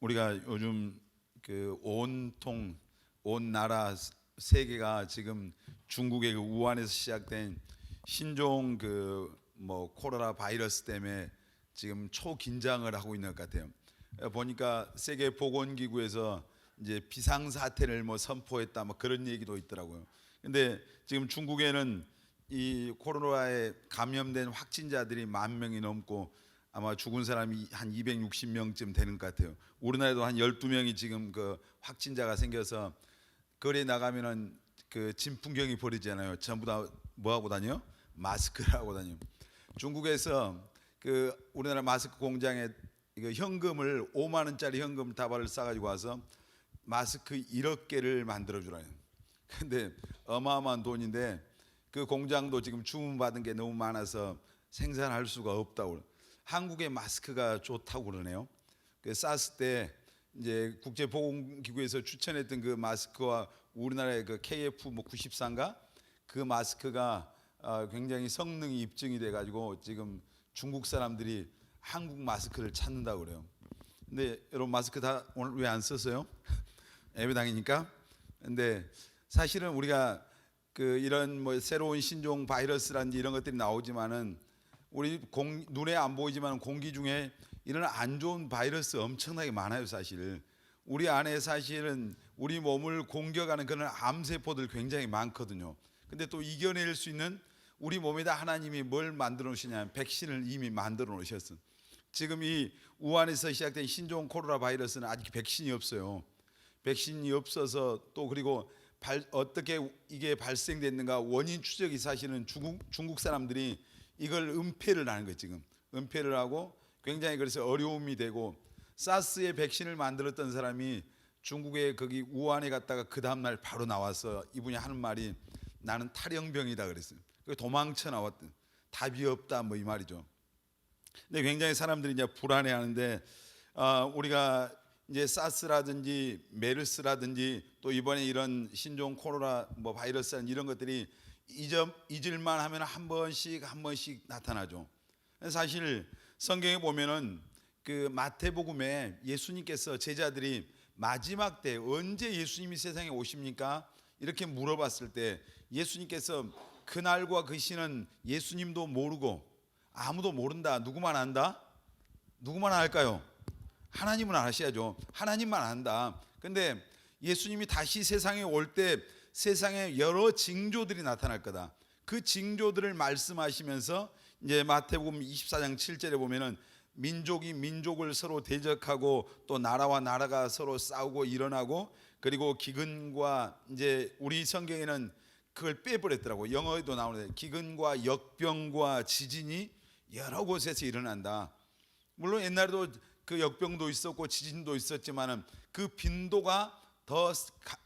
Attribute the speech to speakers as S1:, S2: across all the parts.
S1: 우리가 요즘 그 온통 온 나라 세계가 지금 중국의 그 우한에서 시작된 신종 그 뭐 코로나 바이러스 때문에 지금 초긴장을 하고 있는 것 같아요. 보니까 세계 보건기구에서 이제 비상 사태를 뭐 선포했다 뭐 그런 얘기도 있더라고요. 근데 지금 중국에는 이 코로나에 감염된 확진자들이 10,000명이 넘고 아마 죽은 사람이 한 260명쯤 되는 것 같아요. 우리나라도 한 12명이 지금 그 확진자가 생겨서 거리에 나가면은 그 진풍경이 벌이잖아요. 전부 다 뭐 하고 다녀? 마스크를 하고 다녀. 중국에서 그 우리나라 마스크 공장에 이거 현금을 5만 원짜리 현금 다발을 싸가지고 와서 마스크 1억 개를 만들어 주라요. 근데 어마어마한 돈인데 그 공장도 지금 주문 받은 게 너무 많아서 생산할 수가 없다고. 한국의 마스크가 좋다고 그러네요. 그 사스 때 이제 국제보건기구에서 추천했던 그 마스크와 우리나라의 그 KF 뭐 94인가 그 마스크가 굉장히 성능이 입증이 돼가지고 지금 중국 사람들이 한국 마스크를 찾는다고 그래요. 근데 여러분 마스크 다 오늘 왜 안 썼어요? 예배당이니까. 근데 사실은 우리가 그 이런 뭐 새로운 신종 바이러스라든지 이런 것들이 나오지만은 우리 눈에 안 보이지만 공기 중에 이런 안 좋은 바이러스 엄청나게 많아요. 사실 우리 안에 사실은 우리 몸을 공격하는 그런 암세포들 굉장히 많거든요. 근데 또 이겨낼 수 있는 우리 몸에다 하나님이 뭘 만들어 놓으시냐면 백신을 이미 만들어 놓으셨어. 지금 이 우한에서 시작된 신종 코로나 바이러스는 아직 백신이 없어요. 백신이 없어서 또 그리고 어떻게 이게 발생됐는가 원인 추적이 사실은 중국 사람들이 이걸 은폐를 하는 거예요. 지금 은폐를 하고 굉장히 그래서 어려움이 되고 사스의 백신을 만들었던 사람이 중국의 거기 우한에 갔다가 그 다음날 바로 나와서 이분이 하는 말이 나는 탈영병이다 그랬어요. 도망쳐 나왔던 답이 없다 뭐 이 말이죠. 근데 굉장히 사람들이 이제 불안해하는데 우리가 이제 사스라든지 메르스라든지 또 이번에 이런 신종 코로나 뭐 바이러스 이런 것들이 잊을만 하면 한 번씩 나타나죠. 사실 성경에 보면은 그 마태복음에 예수님께서 제자들이 마지막 때 언제 예수님이 세상에 오십니까? 이렇게 물어봤을 때 예수님께서 그날과 그 시는 예수님도 모르고 아무도 모른다. 누구만 안다? 누구만 알까요? 하나님은 아셔야죠. 하나님만 안다. 근데 예수님이 다시 세상에 올 때 세상에 여러 징조들이 나타날 거다. 그 징조들을 말씀하시면서 이제 마태복음 24장 7절에 보면은 민족이 민족을 서로 대적하고 또 나라와 나라가 서로 싸우고 일어나고 그리고 기근과 이제 우리 성경에는 그걸 빼버렸더라고. 영어에도 나오는데 기근과 역병과 지진이 여러 곳에서 일어난다. 물론 옛날에도 그 역병도 있었고 지진도 있었지만은 그 빈도가 더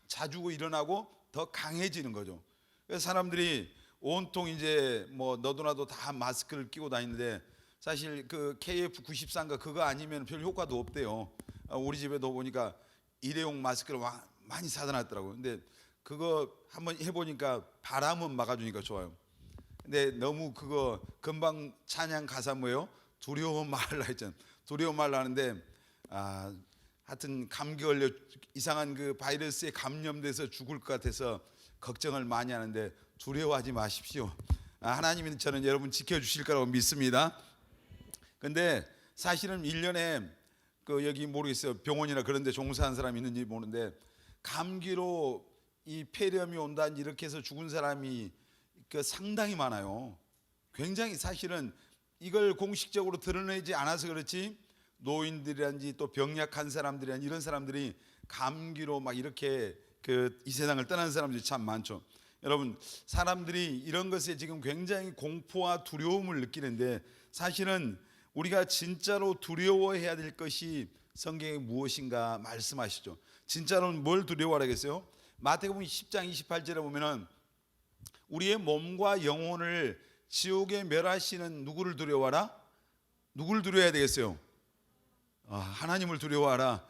S1: 자주 일어나고 더 강해지는 거죠. 그래서 사람들이 온통 이제 뭐 너도 나도 다 마스크를 끼고 다니는데 사실 그 KF94인가 그거 아니면 별 효과도 없대요. 우리 집에도 보니까 일회용 마스크를 많이 사다 놨더라고요. 근데 그거 한번 해보니까 바람은 막아주니까 좋아요. 근데 너무 그거 금방 찬양 가사 뭐예요? 두려워 말라 했잖아요. 두려워 말라 하는데 하여튼 감기 걸려 이상한 그 바이러스에 감염돼서 죽을 것 같아서 걱정을 많이 하는데 두려워하지 마십시오. 하나님이 저는 여러분 지켜주실 거라고 믿습니다. 근데 사실은 1년에 그 여기 모르겠어요. 병원이나 그런 데 종사하는 사람이 있는지 모르는데 감기로 이 폐렴이 온다 이렇게 해서 죽은 사람이 그 상당히 많아요. 굉장히 사실은 이걸 공식적으로 드러내지 않아서 그렇지 노인들이란지 또 병약한 사람들이란지 이런 사람들이 감기로 막 이렇게 그 이 세상을 떠나는 사람들이 참 많죠. 여러분 사람들이 이런 것에 지금 굉장히 공포와 두려움을 느끼는데 사실은 우리가 진짜로 두려워해야 될 것이 성경에 무엇인가 말씀하시죠. 진짜로는 뭘 두려워하겠어요? 마태복음 10장 28절에 보면은 우리의 몸과 영혼을 지옥에 멸하시는 누구를 두려워하라? 누구를 두려워해야 되겠어요? 하나님을 두려워하라.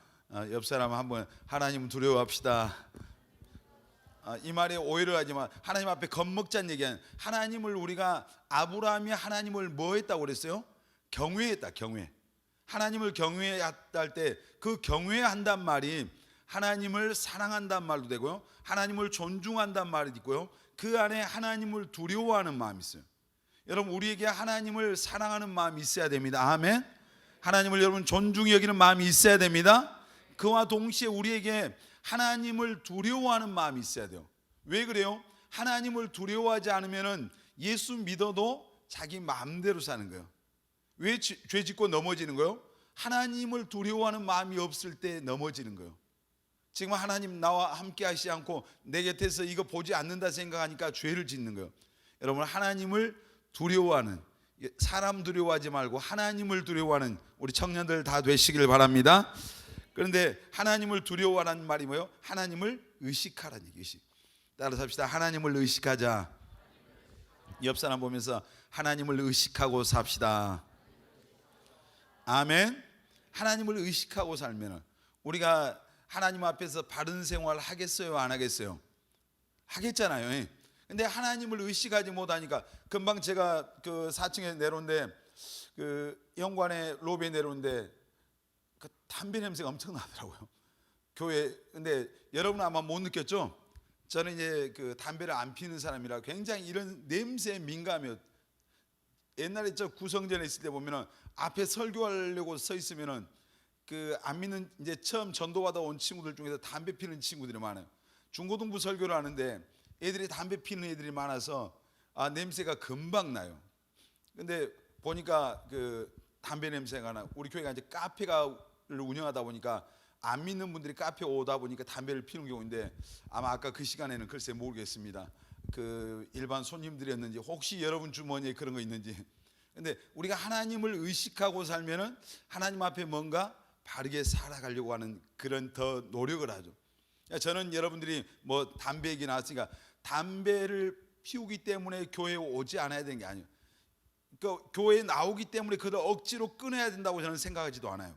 S1: 옆 사람 한번 하나님을 두려워합시다. 이 말에 오해를 하지만 하나님 앞에 겁먹자는 얘기는 하나님을 우리가 아브라함이 하나님을 뭐 했다고 그랬어요? 경외했다. 경외. 하나님을 경외했다 할 때 그 경외한단 말이 하나님을 사랑한단 말도 되고요, 하나님을 존중한단 말이 있고요, 그 안에 하나님을 두려워하는 마음이 있어요. 여러분, 우리에게 하나님을 사랑하는 마음이 있어야 됩니다. 아멘. 하나님을 여러분 존중히 여기는 마음이 있어야 됩니다. 그와 동시에 우리에게 하나님을 두려워하는 마음이 있어야 돼요. 왜 그래요? 하나님을 두려워하지 않으면 예수 믿어도 자기 마음대로 사는 거예요. 왜 죄 짓고 넘어지는 거예요? 하나님을 두려워하는 마음이 없을 때 넘어지는 거예요. 지금 하나님 나와 함께 하시지 않고 내 곁에서 이거 보지 않는다 생각하니까 죄를 짓는 거예요. 여러분, 하나님을 두려워하는, 사람 두려워하지 말고 하나님을 두려워하는 우리 청년들 다 되시길 바랍니다. 그런데 하나님을 두려워하는 말이 뭐예요? 하나님을 의식하라는 얘기. 의식. 따라서 합시다. 하나님을 의식하자. 옆 사람 보면서 하나님을 의식하고 삽시다. 아멘. 하나님을 의식하고 살면 우리가 하나님 앞에서 바른 생활 하겠어요, 안 하겠어요? 하겠잖아요. 근데 하나님을 의식하지 못하니까, 금방 제가 그 4층에 내려오는데, 그 영관의 로비에 내려오는데 그 담배 냄새가 엄청 나더라고요, 교회. 근데 여러분은 아마 못 느꼈죠? 저는 이제 그 담배를 안 피는 사람이라 굉장히 이런 냄새에 민감해요. 옛날에 저 구성전에 있을 때 보면은 앞에 설교하려고 서 있으면은 그 안 믿는, 이제 처음 전도받아 온 친구들 중에서 담배 피는 친구들이 많아요. 중고등부 설교를 하는데 애들이 담배 피는 애들이 많아서 냄새가 금방 나요. 근데 보니까 그 담배 냄새가 나. 우리 교회가 이제 카페를 운영하다 보니까 안 믿는 분들이 카페 오다 보니까 담배를 피는 경우인데, 아마 아까 그 시간에는 글쎄 모르겠습니다. 그 일반 손님들이었는지, 혹시 여러분 주머니에 그런 거 있는지. 근데 우리가 하나님을 의식하고 살면은 하나님 앞에 뭔가 바르게 살아가려고 하는 그런 더 노력을 하죠. 저는 여러분들이 뭐 담배 얘기 나왔으니까 담배를 피우기 때문에 교회에 오지 않아야 되는 게 아니에요. 그 교회에 나오기 때문에 그걸 억지로 끊어야 된다고 저는 생각하지도 않아요.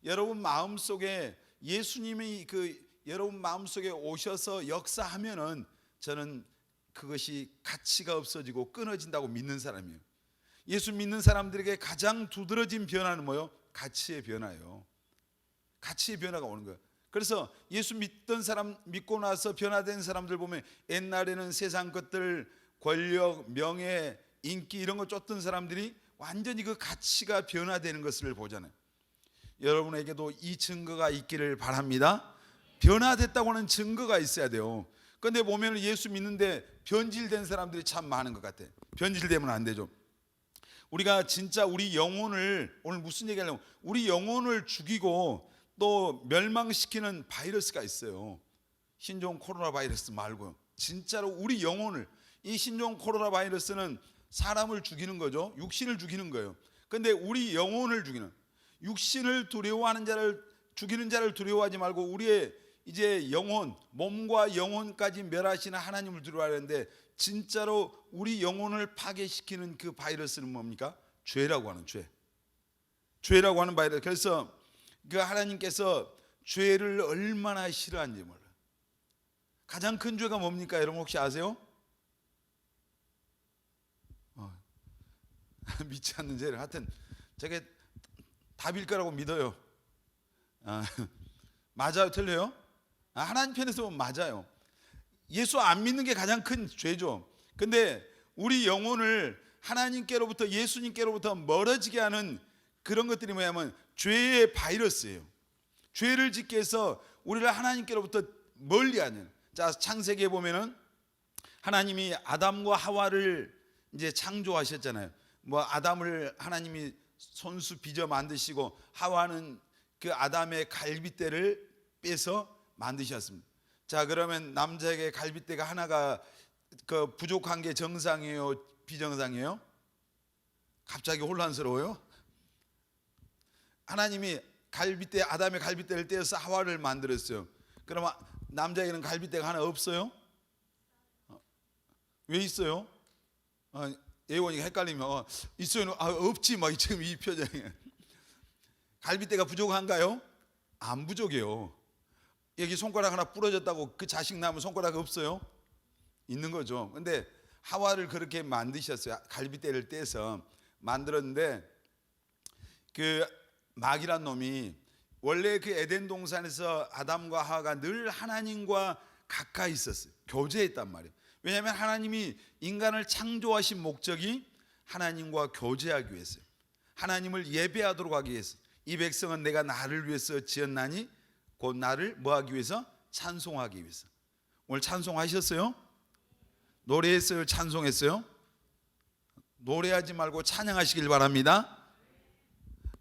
S1: 여러분 마음속에 예수님이 여러분 마음속에 오셔서 역사하면은 저는 그것이 가치가 없어지고 끊어진다고 믿는 사람이에요. 예수 믿는 사람들에게 가장 두드러진 변화는 뭐예요? 가치의 변화예요. 가치의 변화가 오는 거예요. 그래서 예수 믿던 사람, 믿고 나서 변화된 사람들 보면 옛날에는 세상 것들, 권력, 명예, 인기 이런 거 쫓던 사람들이 완전히 그 가치가 변화되는 것을 보잖아요. 여러분에게도 이 증거가 있기를 바랍니다. 변화됐다고 하는 증거가 있어야 돼요. 그런데 보면 예수 믿는데 변질된 사람들이 참 많은 것 같아요. 변질되면 안 되죠. 우리가 진짜 우리 영혼을, 오늘 무슨 얘기 하려고, 우리 영혼을 죽이고 또 멸망시키는 바이러스가 있어요. 신종 코로나 바이러스 말고요. 진짜로 우리 영혼을, 이 신종 코로나 바이러스는 사람을 죽이는 거죠. 육신을 죽이는 거예요. 그런데 우리 영혼을 죽이는, 육신을 두려워하는 자를, 죽이는 자를 두려워하지 말고 우리의 이제 영혼, 몸과 영혼까지 멸하시는 하나님을 두려워하는데, 진짜로 우리 영혼을 파괴시키는 그 바이러스는 뭡니까? 죄라고 하는 죄. 죄라고 하는 바이러스. 그래서 그 하나님께서 죄를 얼마나 싫어하는지 몰라요. 가장 큰 죄가 뭡니까? 여러분 혹시 아세요? 믿지 않는 죄를. 하여튼 저게 답일 거라고 믿어요. 맞아요? 틀려요? 하나님 편에서 보면 맞아요. 예수 안 믿는 게 가장 큰 죄죠. 근데 우리 영혼을 하나님께로부터, 예수님께로부터 멀어지게 하는 그런 것들이 뭐냐면 죄의 바이러스예요. 죄를 짓게 해서 우리를 하나님께로부터 멀리하는. 자, 창세기에 보면은 하나님이 아담과 하와를 이제 창조하셨잖아요. 뭐 아담을 하나님이 손수 빚어 만드시고 하와는 그 아담의 갈빗대를 빼서 만드셨습니다. 자, 그러면 남자에게 갈빗대가 하나가 그 부족한 게 정상이에요, 비정상이에요? 갑자기 혼란스러워요? 하나님이 갈빗대, 아담의 갈빗대를 떼어서 하와를 만들었어요. 그러면 남자에게는 갈빗대가 하나 없어요? 왜 있어요? 예원이가 헷갈리면 있어요, 없지, 막 지금 이 표정이. 갈빗대가 부족한가요? 안 부족해요. 여기 손가락 하나 부러졌다고 그 자식 낳으면 손가락 없어요? 있는 거죠. 근데 하와를 그렇게 만드셨어요. 갈빗대를 떼서 만들었는데 그 마귀란 놈이 원래 그 에덴 동산에서 아담과 하와가 늘 하나님과 가까이 있었어요. 교제했단 말이에요. 왜냐하면 하나님이 인간을 창조하신 목적이 하나님과 교제하기 위해서요. 하나님을 예배하도록 하기 위해서. 이 백성은 내가 나를 위해서 지었나니 곧 나를 뭐하기 위해서? 찬송하기 위해서. 오늘 찬송하셨어요? 노래했어요? 찬송했어요? 노래하지 말고 찬양하시길 바랍니다.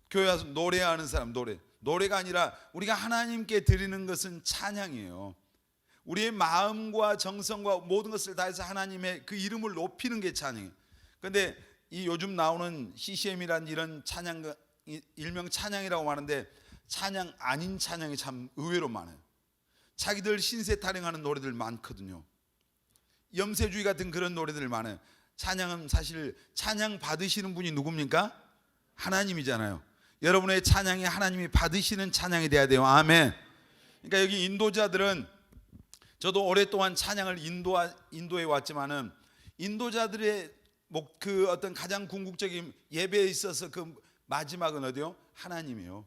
S1: 교회 와서 노래하는 사람, 노래가 아니라 우리가 하나님께 드리는 것은 찬양이에요. 우리의 마음과 정성과 모든 것을 다해서 하나님의 그 이름을 높이는 게 찬양이에요. 그런데 이 요즘 나오는 CCM이란 이런 찬양, 일명 찬양이라고 하는데 찬양 아닌 찬양이 참 의외로 많아요. 자기들 신세 타령하는 노래들 많거든요. 염세주의 같은 그런 노래들 많아요. 찬양은 사실 찬양 받으시는 분이 누굽니까? 하나님이잖아요. 여러분의 찬양이 하나님이 받으시는 찬양이 돼야 돼요. 아멘. 그러니까 여기 인도자들은, 저도 오랫동안 찬양을 인도에 왔지만은 인도자들의 그 어떤 가장 궁극적인 예배에 있어서 그 마지막은 어디요? 하나님이요.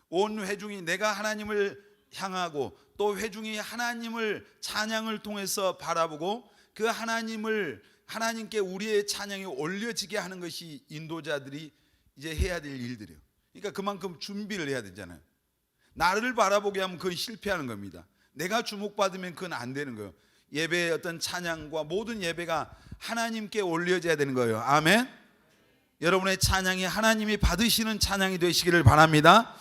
S1: 온 회중이 내가 하나님을 향하고 또 회중이 하나님을 찬양을 통해서 바라보고 그 하나님께 우리의 찬양이 올려지게 하는 것이 인도자들이 이제 해야 될 일들이에요. 그러니까 그만큼 준비를 해야 되잖아요. 나를 바라보게 하면 그건 실패하는 겁니다. 내가 주목받으면 그건 안 되는 거예요. 예배의 어떤 찬양과 모든 예배가 하나님께 올려져야 되는 거예요. 아멘. 여러분의 찬양이 하나님이 받으시는 찬양이 되시기를 바랍니다.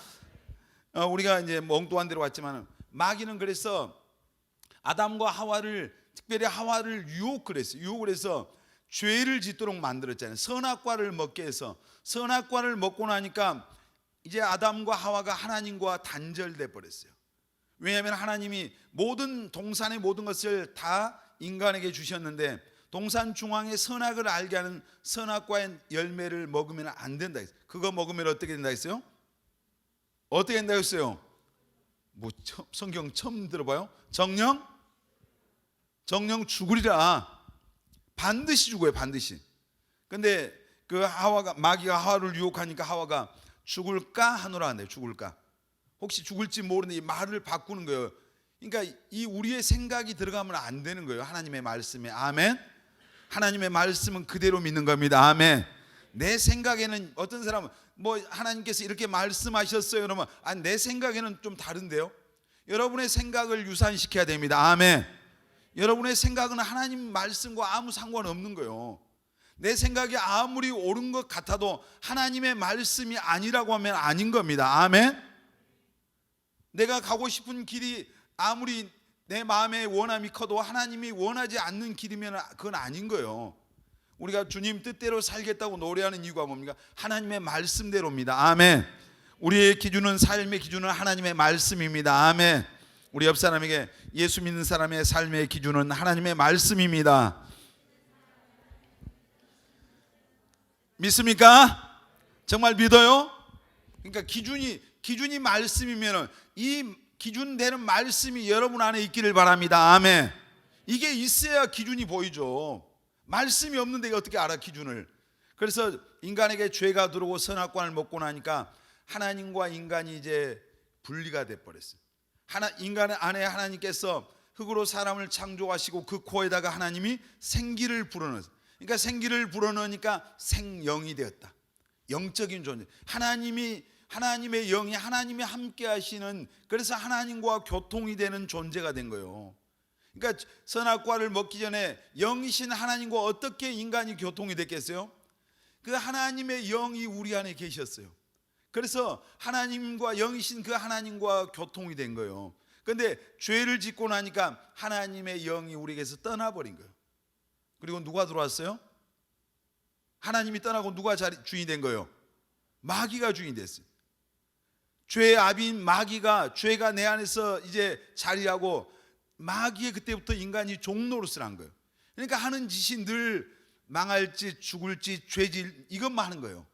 S1: 우리가 이제 엉뚱한 데로 왔지만 마귀는 그래서 아담과 하와를, 특별히 하와를 유혹을 해서 죄를 짓도록 만들었잖아요. 선악과를 먹게 해서. 선악과를 먹고 나니까 이제 아담과 하와가 하나님과 단절돼 버렸어요. 왜냐하면 하나님이 모든 동산의 모든 것을 다 인간에게 주셨는데 동산 중앙에 선악을 알게 하는 선악과의 열매를 먹으면 안 된다 했어요. 그거 먹으면 어떻게 된다 했어요? 어떻게 된다 했어요? 뭐 성경 처음 들어봐요? 정령 죽으리라. 반드시 죽어요. 반드시. 근데 그 마귀가 하와를 유혹하니까 하와가 죽을까 하노라 한대요. 죽을까. 혹시 죽을지 모르는데 이 말을 바꾸는 거예요. 그러니까 이 우리의 생각이 들어가면 안 되는 거예요. 하나님의 말씀에. 아멘. 하나님의 말씀은 그대로 믿는 겁니다. 아멘. 내 생각에는, 어떤 사람은 뭐 하나님께서 이렇게 말씀하셨어요 그러면 내 생각에는 좀 다른데요. 여러분의 생각을 유산시켜야 됩니다. 아멘. 여러분의 생각은 하나님 말씀과 아무 상관없는 거예요. 내 생각이 아무리 옳은 것 같아도 하나님의 말씀이 아니라고 하면 아닌 겁니다. 아멘. 내가 가고 싶은 길이 아무리 내 마음의 원함이 커도 하나님이 원하지 않는 길이면 그건 아닌 거예요. 우리가 주님 뜻대로 살겠다고 노래하는 이유가 뭡니까? 하나님의 말씀대로입니다. 아멘. 우리의 기준은, 삶의 기준은 하나님의 말씀입니다. 아멘. 우리 옆 사람에게 예수 믿는 사람의 삶의 기준은 하나님의 말씀입니다. 믿습니까? 정말 믿어요? 그러니까 기준이 말씀이면 이 기준되는 말씀이 여러분 안에 있기를 바랍니다. 아멘. 이게 있어야 기준이 보이죠. 말씀이 없는데 어떻게 알아 기준을. 그래서 인간에게 죄가 들어오고 선악과를 먹고 나니까 하나님과 인간이 이제 분리가 돼 버렸어요. 인간 안에 하나님께서 흙으로 사람을 창조하시고 그 코에다가 하나님이 생기를 불어넣었어요. 그러니까 생기를 불어넣으니까 생영이 되었다. 영적인 존재. 하나님의 영이 하나님이 함께 하시는, 그래서 하나님과 교통이 되는 존재가 된 거예요. 그러니까 선악과를 먹기 전에 영이신 하나님과 어떻게 인간이 교통이 됐겠어요? 그 하나님의 영이 우리 안에 계셨어요. 그래서 하나님과 영이신 그 하나님과 교통이 된 거예요. 그런데 죄를 짓고 나니까 하나님의 영이 우리에게서 떠나버린 거예요. 그리고 누가 들어왔어요? 하나님이 떠나고 누가 주인이 된 거예요? 마귀가 주인이 됐어요. 죄의 아비인 마귀가, 죄가 내 안에서 이제 자리하고 마귀의 그때부터 인간이 종노릇을 한 거예요. 그러니까 하는 짓이 늘 망할지 죽을지 죄질 이것만 하는 거예요.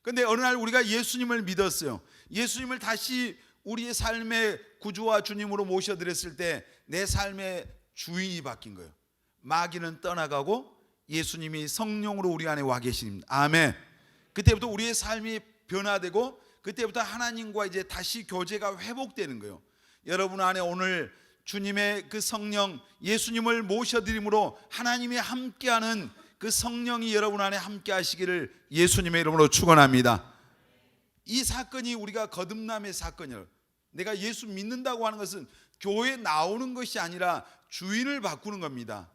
S1: 그런데 어느 날 우리가 예수님을 믿었어요. 예수님을 다시 우리의 삶의 구주와 주님으로 모셔드렸을 때 내 삶의 주인이 바뀐 거예요. 마귀는 떠나가고 예수님이 성령으로 우리 안에 와 계십니다. 아멘. 그때부터 우리의 삶이 변화되고 그때부터 하나님과 이제 다시 교제가 회복되는 거예요. 여러분 안에 오늘 주님의 그 성령, 예수님을 모셔드림으로 하나님이 함께하는 그 성령이 여러분 안에 함께 하시기를 예수님의 이름으로 축원합니다. 이 사건이 우리가 거듭남의 사건이에요. 내가 예수 믿는다고 하는 것은 교회에 나오는 것이 아니라 주인을 바꾸는 겁니다.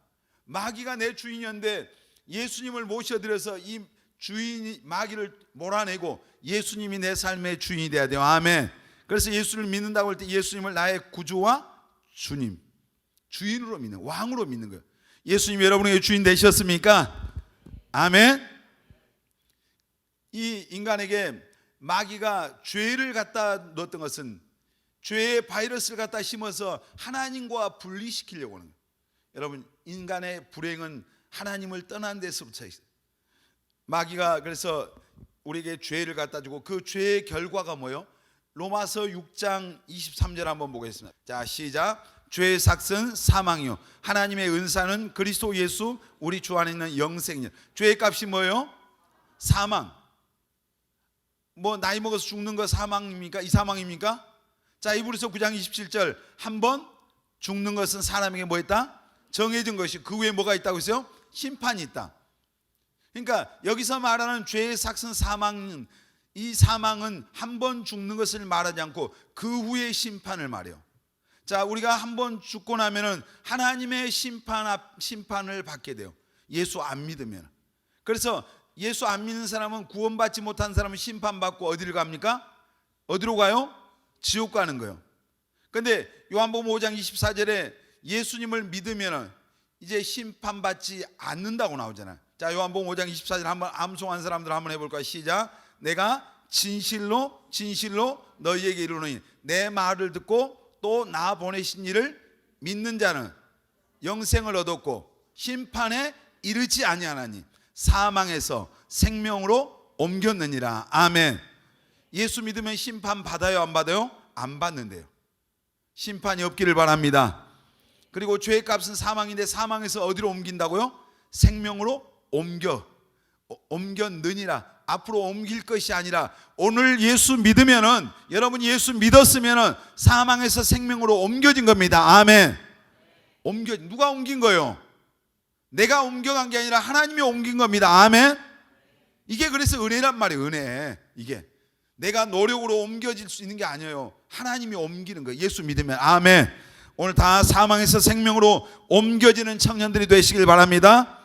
S1: 마귀가 내 주인이었는데 예수님을 모셔드려서 이 주인이 마귀를 몰아내고 예수님이 내 삶의 주인이 돼야 돼요. 아멘. 그래서 예수를 믿는다고 할 때 예수님을 나의 구주와 주님, 주인으로 믿는, 왕으로 믿는 거예요. 예수님 여러분의 주인 되셨습니까? 아멘. 이 인간에게 마귀가 죄를 갖다 넣었던 것은 죄의 바이러스를 갖다 심어서 하나님과 분리시키려고 하는 거예요. 여러분, 인간의 불행은 하나님을 떠난 데서부터 있어요. 마귀가 그래서 우리에게 죄를 갖다 주고 그 죄의 결과가 뭐예요? 로마서 6장 23절 한번 보겠습니다. 자, 시작. 죄의 삭은 사망이요 하나님의 은사는 그리스도 예수 우리 주 안에 있는 영생이요. 죄의 값이 뭐예요? 사망. 뭐 나이 먹어서 죽는 거 사망입니까? 이 사망입니까? 자, 이브리서 9장 27절 한번 죽는 것은 사람에게 뭐 있다? 정해진 것이 그 후에 뭐가 있다고 했어요? 심판이 있다. 그러니까 여기서 말하는 죄의 삭은 사망은, 이 사망은 한 번 죽는 것을 말하지 않고 그 후의 심판을 말해요. 자, 우리가 한 번 죽고 나면은 하나님의 심판을 받게 돼요. 예수 안 믿으면. 그래서 예수 안 믿는 사람은, 구원받지 못한 사람은 심판받고 어디를 갑니까? 어디로 가요? 지옥 가는 거예요. 근데 요한복음 5장 24절에 예수님을 믿으면 이제 심판받지 않는다고 나오잖아요. 자, 요한복음 5장 24절 한번 암송한 사람들 한번 해볼까요? 시작. 내가 진실로 진실로 너희에게 이르노니 내 말을 듣고 또 나 보내신 이를 믿는 자는 영생을 얻었고 심판에 이르지 아니하나니 사망에서 생명으로 옮겼느니라. 아멘. 예수 믿으면 심판 받아요, 안 받아요? 안 받는데요. 심판이 없기를 바랍니다. 그리고 죄의 값은 사망인데 사망에서 어디로 옮긴다고요? 생명으로 옮겼느니라. 앞으로 옮길 것이 아니라 오늘 예수 믿으면은, 여러분 예수 믿었으면은 사망에서 생명으로 옮겨진 겁니다. 아멘. 누가 옮긴 거예요? 내가 옮겨간 게 아니라 하나님이 옮긴 겁니다. 아멘. 이게 그래서 은혜란 말이에요. 은혜. 이게 내가 노력으로 옮겨질 수 있는 게 아니에요. 하나님이 옮기는 거예요. 예수 믿으면. 아멘. 오늘 다 사망에서 생명으로 옮겨지는 청년들이 되시길 바랍니다.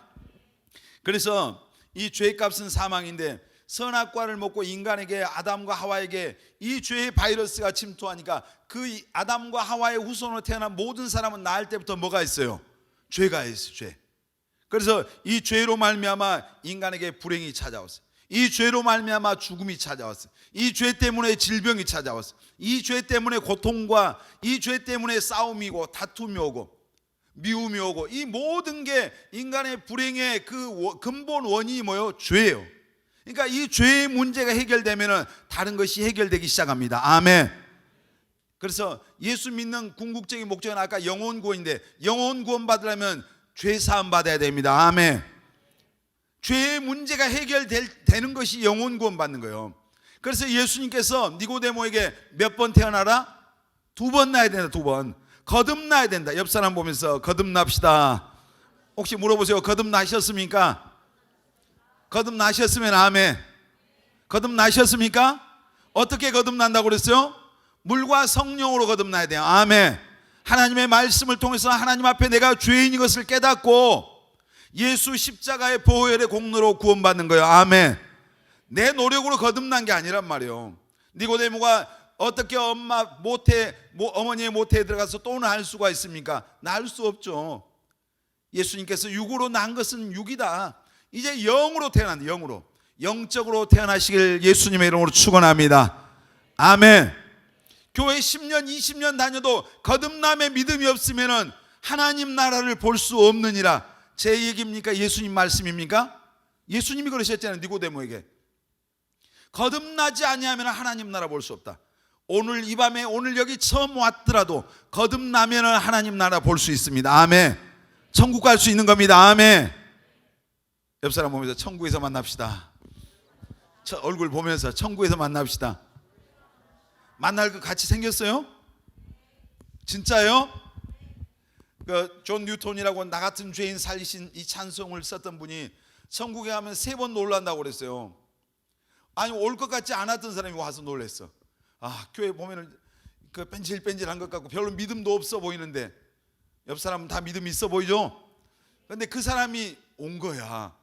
S1: 그래서 이 죄의 값은 사망인데 선악과를 먹고 인간에게, 아담과 하와에게 이 죄의 바이러스가 침투하니까 그 아담과 하와의 후손으로 태어난 모든 사람은 낳을 때부터 뭐가 있어요? 죄가 있어요. 죄. 그래서 이 죄로 말미암아 인간에게 불행이 찾아왔어요. 이 죄로 말미암아 죽음이 찾아왔어요. 이 죄 때문에 질병이 찾아왔어요. 이 죄 때문에 고통과 이 죄 때문에 싸움이고 다툼이 오고 미움이 오고, 이 모든 게 인간의 불행의 그 근본 원인이 뭐예요? 죄예요. 그러니까 이 죄의 문제가 해결되면 다른 것이 해결되기 시작합니다. 아멘. 그래서 예수 믿는 궁극적인 목적은 아까 영혼 구원인데, 영혼 구원 받으려면 죄 사함 받아야 됩니다. 아멘. 죄의 문제가 해결되는 것이 영혼 구원 받는 거예요. 그래서 예수님께서 니고데모에게 몇 번 태어나라? 2번 낳아야 된다. 2번. 거듭나야 된다. 옆 사람 보면서 거듭납시다. 혹시 물어보세요. 거듭나셨습니까? 거듭나셨으면 아멘. 거듭나셨습니까? 어떻게 거듭난다고 그랬어요? 물과 성령으로 거듭나야 돼요. 아멘. 하나님의 말씀을 통해서 하나님 앞에 내가 죄인인 것을 깨닫고 예수 십자가의 보혈의 공로로 구원받는 거예요. 아멘. 내 노력으로 거듭난 게 아니란 말이에요. 니고데모가 어떻게 어머니의 모태에 들어가서 또 낳을 수가 있습니까? 낳을 수 없죠. 예수님께서 육으로 낳은 것은 육이다. 이제 영으로 태어난다. 영으로. 영적으로 태어나시길 예수님의 이름으로 축원합니다. 아멘. 교회 10년 20년 다녀도 거듭남의 믿음이 없으면 하나님 나라를 볼 수 없느니라. 제 얘기입니까? 예수님 말씀입니까? 예수님이 그러셨잖아요. 니고데모에게. 거듭나지 아니하면 하나님 나라 볼 수 없다. 오늘 이 밤에, 오늘 여기 처음 왔더라도 거듭나면 하나님 나라 볼 수 있습니다. 아멘. 천국 갈 수 있는 겁니다. 아멘. 옆 사람 보면서 천국에서 만납시다. 얼굴 보면서 천국에서 만납시다. 만날 것 같이 생겼어요? 진짜요? 그 존 뉴턴이라고 나 같은 죄인 살리신 이 찬송을 썼던 분이 천국에 가면 3번 놀란다고 그랬어요. 아니 올 것 같지 않았던 사람이 와서 놀랬어. 교회 보면은 그 뺀질뺀질한 것 같고 별로 믿음도 없어 보이는데 옆 사람은 다 믿음이 있어 보이죠? 근데 그 사람이 온 거야.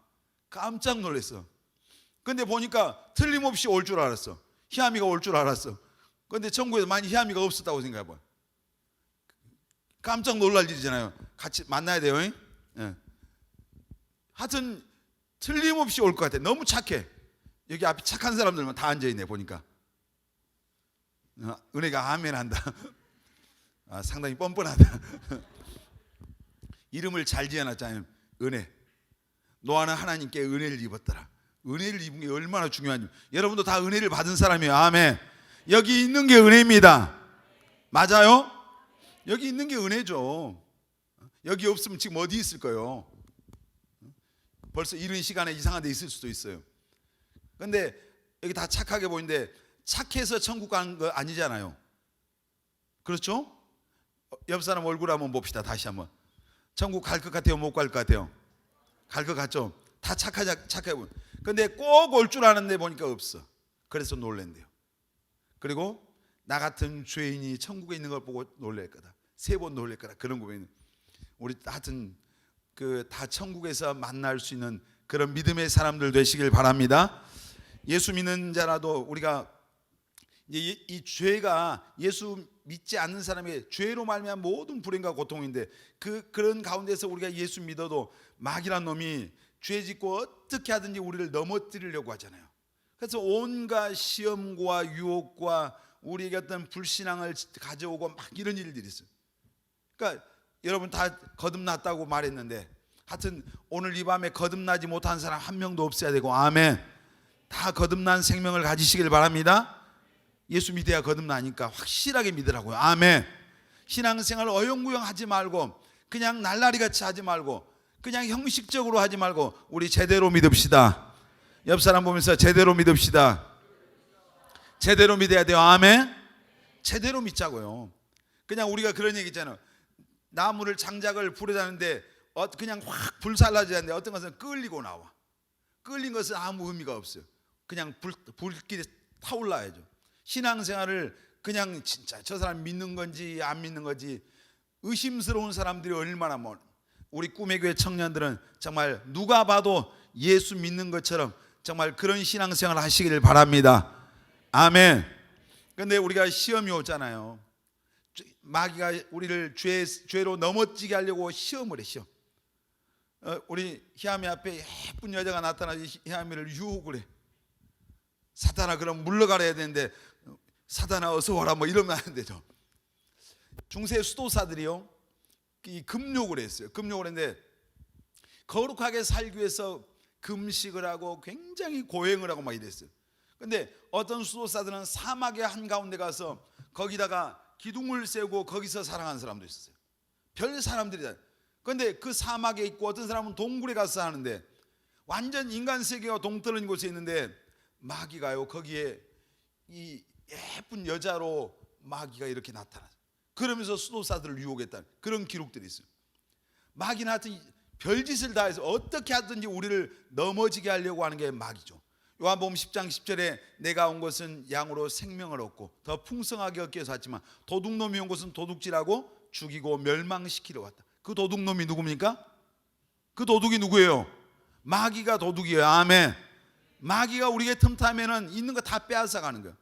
S1: 깜짝 놀랐어. 근데 보니까 틀림없이 올 줄 알았어. 희암이가 올 줄 알았어. 근데 천국에서 만약 희암이가 없었다고 생각해봐. 깜짝 놀랄 일이잖아요. 같이 만나야 돼요. 예. 하여튼 틀림없이 올 것 같아. 너무 착해. 여기 앞에 착한 사람들만 다 앉아있네 보니까. 은혜가 아멘 한다. 상당히 뻔뻔하다. 이름을 잘 지어놨잖아요. 은혜. 노아는 하나님께 은혜를 입었더라. 은혜를 입은 게 얼마나 중요한지. 여러분도 다 은혜를 받은 사람이에요. 아멘. 여기 있는 게 은혜입니다. 맞아요? 여기 있는 게 은혜죠. 여기 없으면 지금 어디 있을 거예요? 벌써 이른 시간에 이상한 데 있을 수도 있어요. 근데 여기 다 착하게 보이는데 착해서 천국 가는 거 아니잖아요. 그렇죠? 옆 사람 얼굴 한번 봅시다. 다시 한번. 천국 갈 것 같아요? 못 갈 것 같아요? 갈 것 같죠? 다 착하게 보면. 근데 꼭 올 줄 아는데 보니까 없어. 그래서 놀랜대요. 그리고 나 같은 죄인이 천국에 있는 걸 보고 놀랄 거다. 3번 놀랄 거다. 그런 거 보면 우리 하여튼 다 천국에서 만날 수 있는 그런 믿음의 사람들 되시길 바랍니다. 예수 믿는 자라도 우리가 이 죄가 예수 믿지 않는 사람의 죄로 말미암은 모든 불행과 고통인데 그런 가운데서 우리가 예수 믿어도 마귀란 놈이 죄 짓고 어떻게 하든지 우리를 넘어뜨리려고 하잖아요. 그래서 온갖 시험과 유혹과 우리에게 어떤 불신앙을 가져오고 막 이런 일들이 있어요. 그러니까 여러분 다 거듭났다고 말했는데 하여튼 오늘 이 밤에 거듭나지 못한 사람 한 명도 없어야 되고 아멘. 다 거듭난 생명을 가지시길 바랍니다. 예수 믿어야 거듭나니까 확실하게 믿으라고요. 아멘. 신앙생활 어영부영 하지 말고 그냥 날라리 같이 하지 말고 그냥 형식적으로 하지 말고 우리 제대로 믿읍시다. 옆 사람 보면서 제대로 믿읍시다. 제대로 믿어야 돼요. 아멘. 제대로 믿자고요. 그냥 우리가 그런 얘기 있잖아요. 나무를 장작을 불에 다는데 그냥 확 불살라지는데 어떤 것은 끌리고 나와. 끌린 것은 아무 의미가 없어요. 그냥 불길에 타올라야죠. 신앙생활을 그냥 진짜 저 사람 믿는 건지 안 믿는 건지 의심스러운 사람들이 얼마나 많아. 우리 꿈의 교회 청년들은 정말 누가 봐도 예수 믿는 것처럼 정말 그런 신앙생활을 하시기를 바랍니다. 아멘. 근데 우리가 시험이 오잖아요. 마귀가 우리를 죄로 넘어지게 하려고 시험을 해. 시험. 우리 희암이 앞에 예쁜 여자가 나타나서 희암이를 유혹을 해. 사탄아 그럼 물러가라 해야 되는데 사탄아 어서 와라 뭐 이러면 안 되죠. 중세 수도사들이요 이 금욕을 했어요. 금욕을 했는데 거룩하게 살기 위해서 금식을 하고 굉장히 고행을 하고 막 이랬어요. 근데 어떤 수도사들은 사막의 한가운데 가서 거기다가 기둥을 세우고 거기서 살아가는 사람도 있었어요. 별 사람들이다. 근데 그 사막에 있고 어떤 사람은 동굴에 가서 사는데 완전 인간 세계와 동떨어진 곳에 있는데 마귀가요 거기에 이 예쁜 여자로 마귀가 이렇게 나타나요. 그러면서 수도사들을 유혹했다. 그런 기록들이 있어요. 마귀는 하여튼 별짓을 다 해서 어떻게 하든지 우리를 넘어지게 하려고 하는 게 마귀죠. 요한복음 10장 10절에 내가 온 것은 양으로 생명을 얻고 더 풍성하게 얻기 위해서 왔지만 도둑놈이 온 것은 도둑질하고 죽이고 멸망시키러 왔다. 그 도둑놈이 누굽니까? 그 도둑이 누구예요? 마귀가 도둑이에요. 아멘. 마귀가 우리에게 틈타면은 있는 거 다 빼앗아 가는 거예요.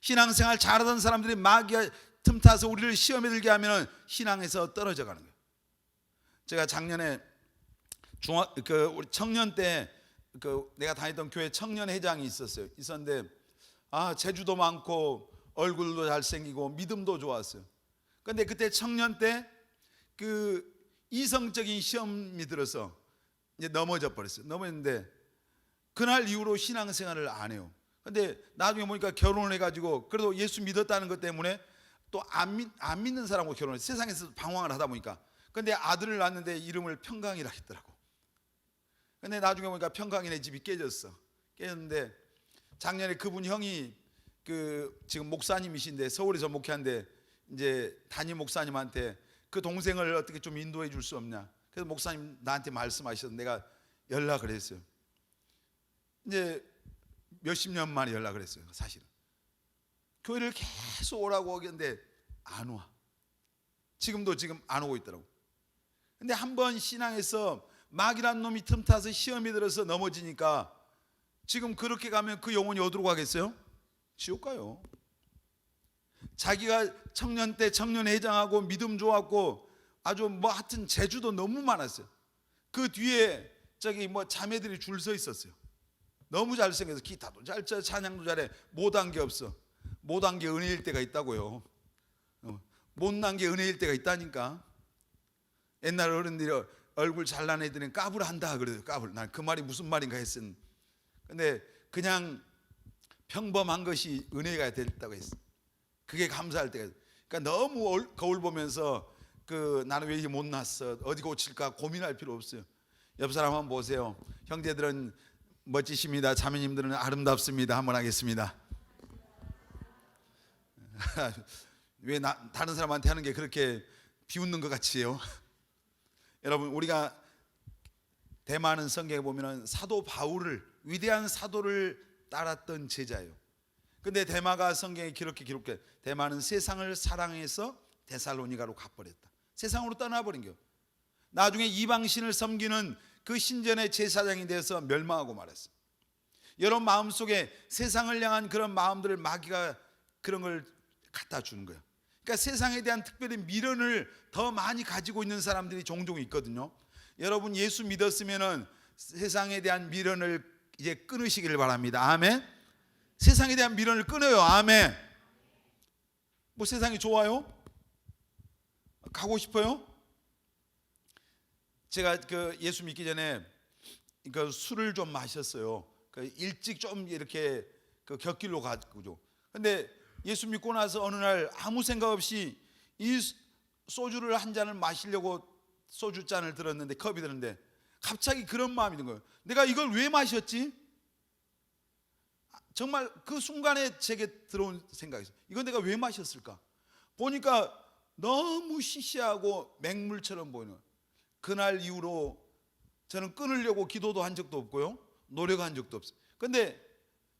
S1: 신앙생활 잘하던 사람들이 마귀가 틈타서 우리를 시험에 들게 하면은 신앙에서 떨어져 가는 거예요. 제가 작년에 우리 청년 때 내가 다니던 교회 청년회장이 있었는데 재주도 많고 얼굴도 잘생기고 믿음도 좋았어요. 근데 그때 청년 때 이성적인 시험이 들어서 이제 넘어져 버렸어요. 넘어졌는데 그날 이후로 신앙생활을 안 해요. 근데 나중에 보니까 결혼을 해가지고 그래도 예수 믿었다는 것 때문에 또 안 믿는 사람하고 결혼해서 세상에서 방황을 하다 보니까 근데 아들을 낳았는데 이름을 평강이라 했더라고. 근데 나중에 보니까 평강이네 집이 깨졌는데 작년에 그분 형이 그 지금 목사님이신데 서울에서 목회하는데 이제 담임 목사님한테 그 동생을 어떻게 좀 인도해 줄 수 없냐. 그래서 목사님 나한테 말씀하셔서 내가 연락을 했어요. 이제 몇십 년 만에 연락을 했어요. 사실은 교회를 계속 오라고 하는데 안 와. 지금 안 오고 있더라고. 근데 한번 신앙에서 마귀란 놈이 틈타서 시험이 들어서 넘어지니까 지금 그렇게 가면 그 영혼이 어디로 가겠어요? 지옥 가요. 자기가 청년 때 청년회장하고 믿음 좋았고 아주 뭐 하여튼 재주도 너무 많았어요. 그 뒤에 저기 뭐 자매들이 줄 서 있었어요. 너무 잘생겨서 기타도 잘 쳐, 찬양도 잘해. 못한 게 없어. 못한 게 은혜일 때가 있다고요. 못난 게 은혜일 때가 있다니까. 옛날 어른들이 얼굴 잘난 애들은 까불한다 그래요. 까불. 난 그 말이 무슨 말인가 했은. 근데 그냥 평범한 것이 은혜가 됐다고 했어. 그게 감사할 때가 있어. 그러니까 너무 거울 보면서 그 나는 왜 이렇게 못났어, 어디 고칠까 고민할 필요 없어요. 옆 사람 한번 보세요. 형제들은 멋지십니다. 자매님들은 아름답습니다. 한번 하겠습니다. 왜 다른 사람한테 하는 게 그렇게 비웃는 것 같이요? 여러분, 우리가 대많은 성경에 보면은 사도 바울을, 위대한 사도를 따랐던 제자예요. 근데 데마가 성경에 기록해 대마는 세상을 사랑해서 데살로니가로 가버렸다. 세상으로 떠나버린 겨. 나중에 이방신을 섬기는 그 신전의 제사장이 돼서 멸망하고 말았어. 여러분 마음속에 세상을 향한 그런 마음들을 마귀가 그런 걸 갖다 주는 거예요. 그러니까 세상에 대한 특별히 미련을 더 많이 가지고 있는 사람들이 종종 있거든요. 여러분 예수 믿었으면은 세상에 대한 미련을 이제 끊으시기를 바랍니다. 아멘. 세상에 대한 미련을 끊어요. 아멘. 뭐 세상이 좋아요? 가고 싶어요? 제가 그 예수 믿기 전에 그 술을 좀 마셨어요. 그 일찍 좀 이렇게 그 곁길로 가고. 근데 예수 믿고 나서 어느 날 아무 생각 없이 이 소주를 한 잔을 마시려고 소주 잔을 들었는데, 컵이 들었는데 갑자기 그런 마음이 든 거예요. 내가 이걸 왜 마셨지? 정말 그 순간에 제게 들어온 생각이 있어요. 이건 내가 왜 마셨을까? 보니까 너무 시시하고 맹물처럼 보이는 거예요. 그날 이후로 저는 끊으려고 기도도 한 적도 없고요, 노력한 적도 없어요. 근데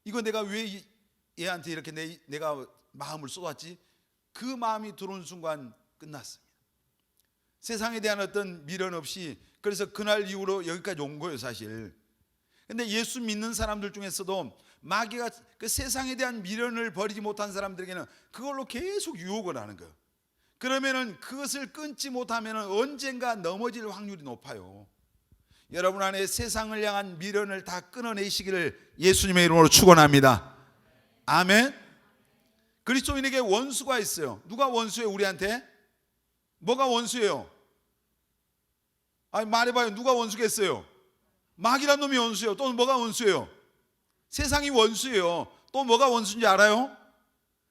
S1: 이거 내가 왜 얘한테 이렇게 내가 마음을 쏟았지? 그 마음이 들어온 순간 끝났습니다. 세상에 대한 어떤 미련 없이, 그래서 그날 이후로 여기까지 온 거예요 사실. 근데 예수 믿는 사람들 중에서도 마귀가 그 세상에 대한 미련을 버리지 못한 사람들에게는 그걸로 계속 유혹을 하는 거예요. 그러면은 그것을 끊지 못하면은 언젠가 넘어질 확률이 높아요. 여러분 안에 세상을 향한 미련을 다 끊어내시기를 예수님의 이름으로 축원합니다. 아멘. 그리스도인에게 원수가 있어요. 누가 원수예요? 우리한테? 뭐가 원수예요? 아니 말해봐요. 누가 원수겠어요? 마귀란 놈이 원수예요. 또 뭐가 원수예요? 세상이 원수예요. 또 뭐가 원수인지 알아요?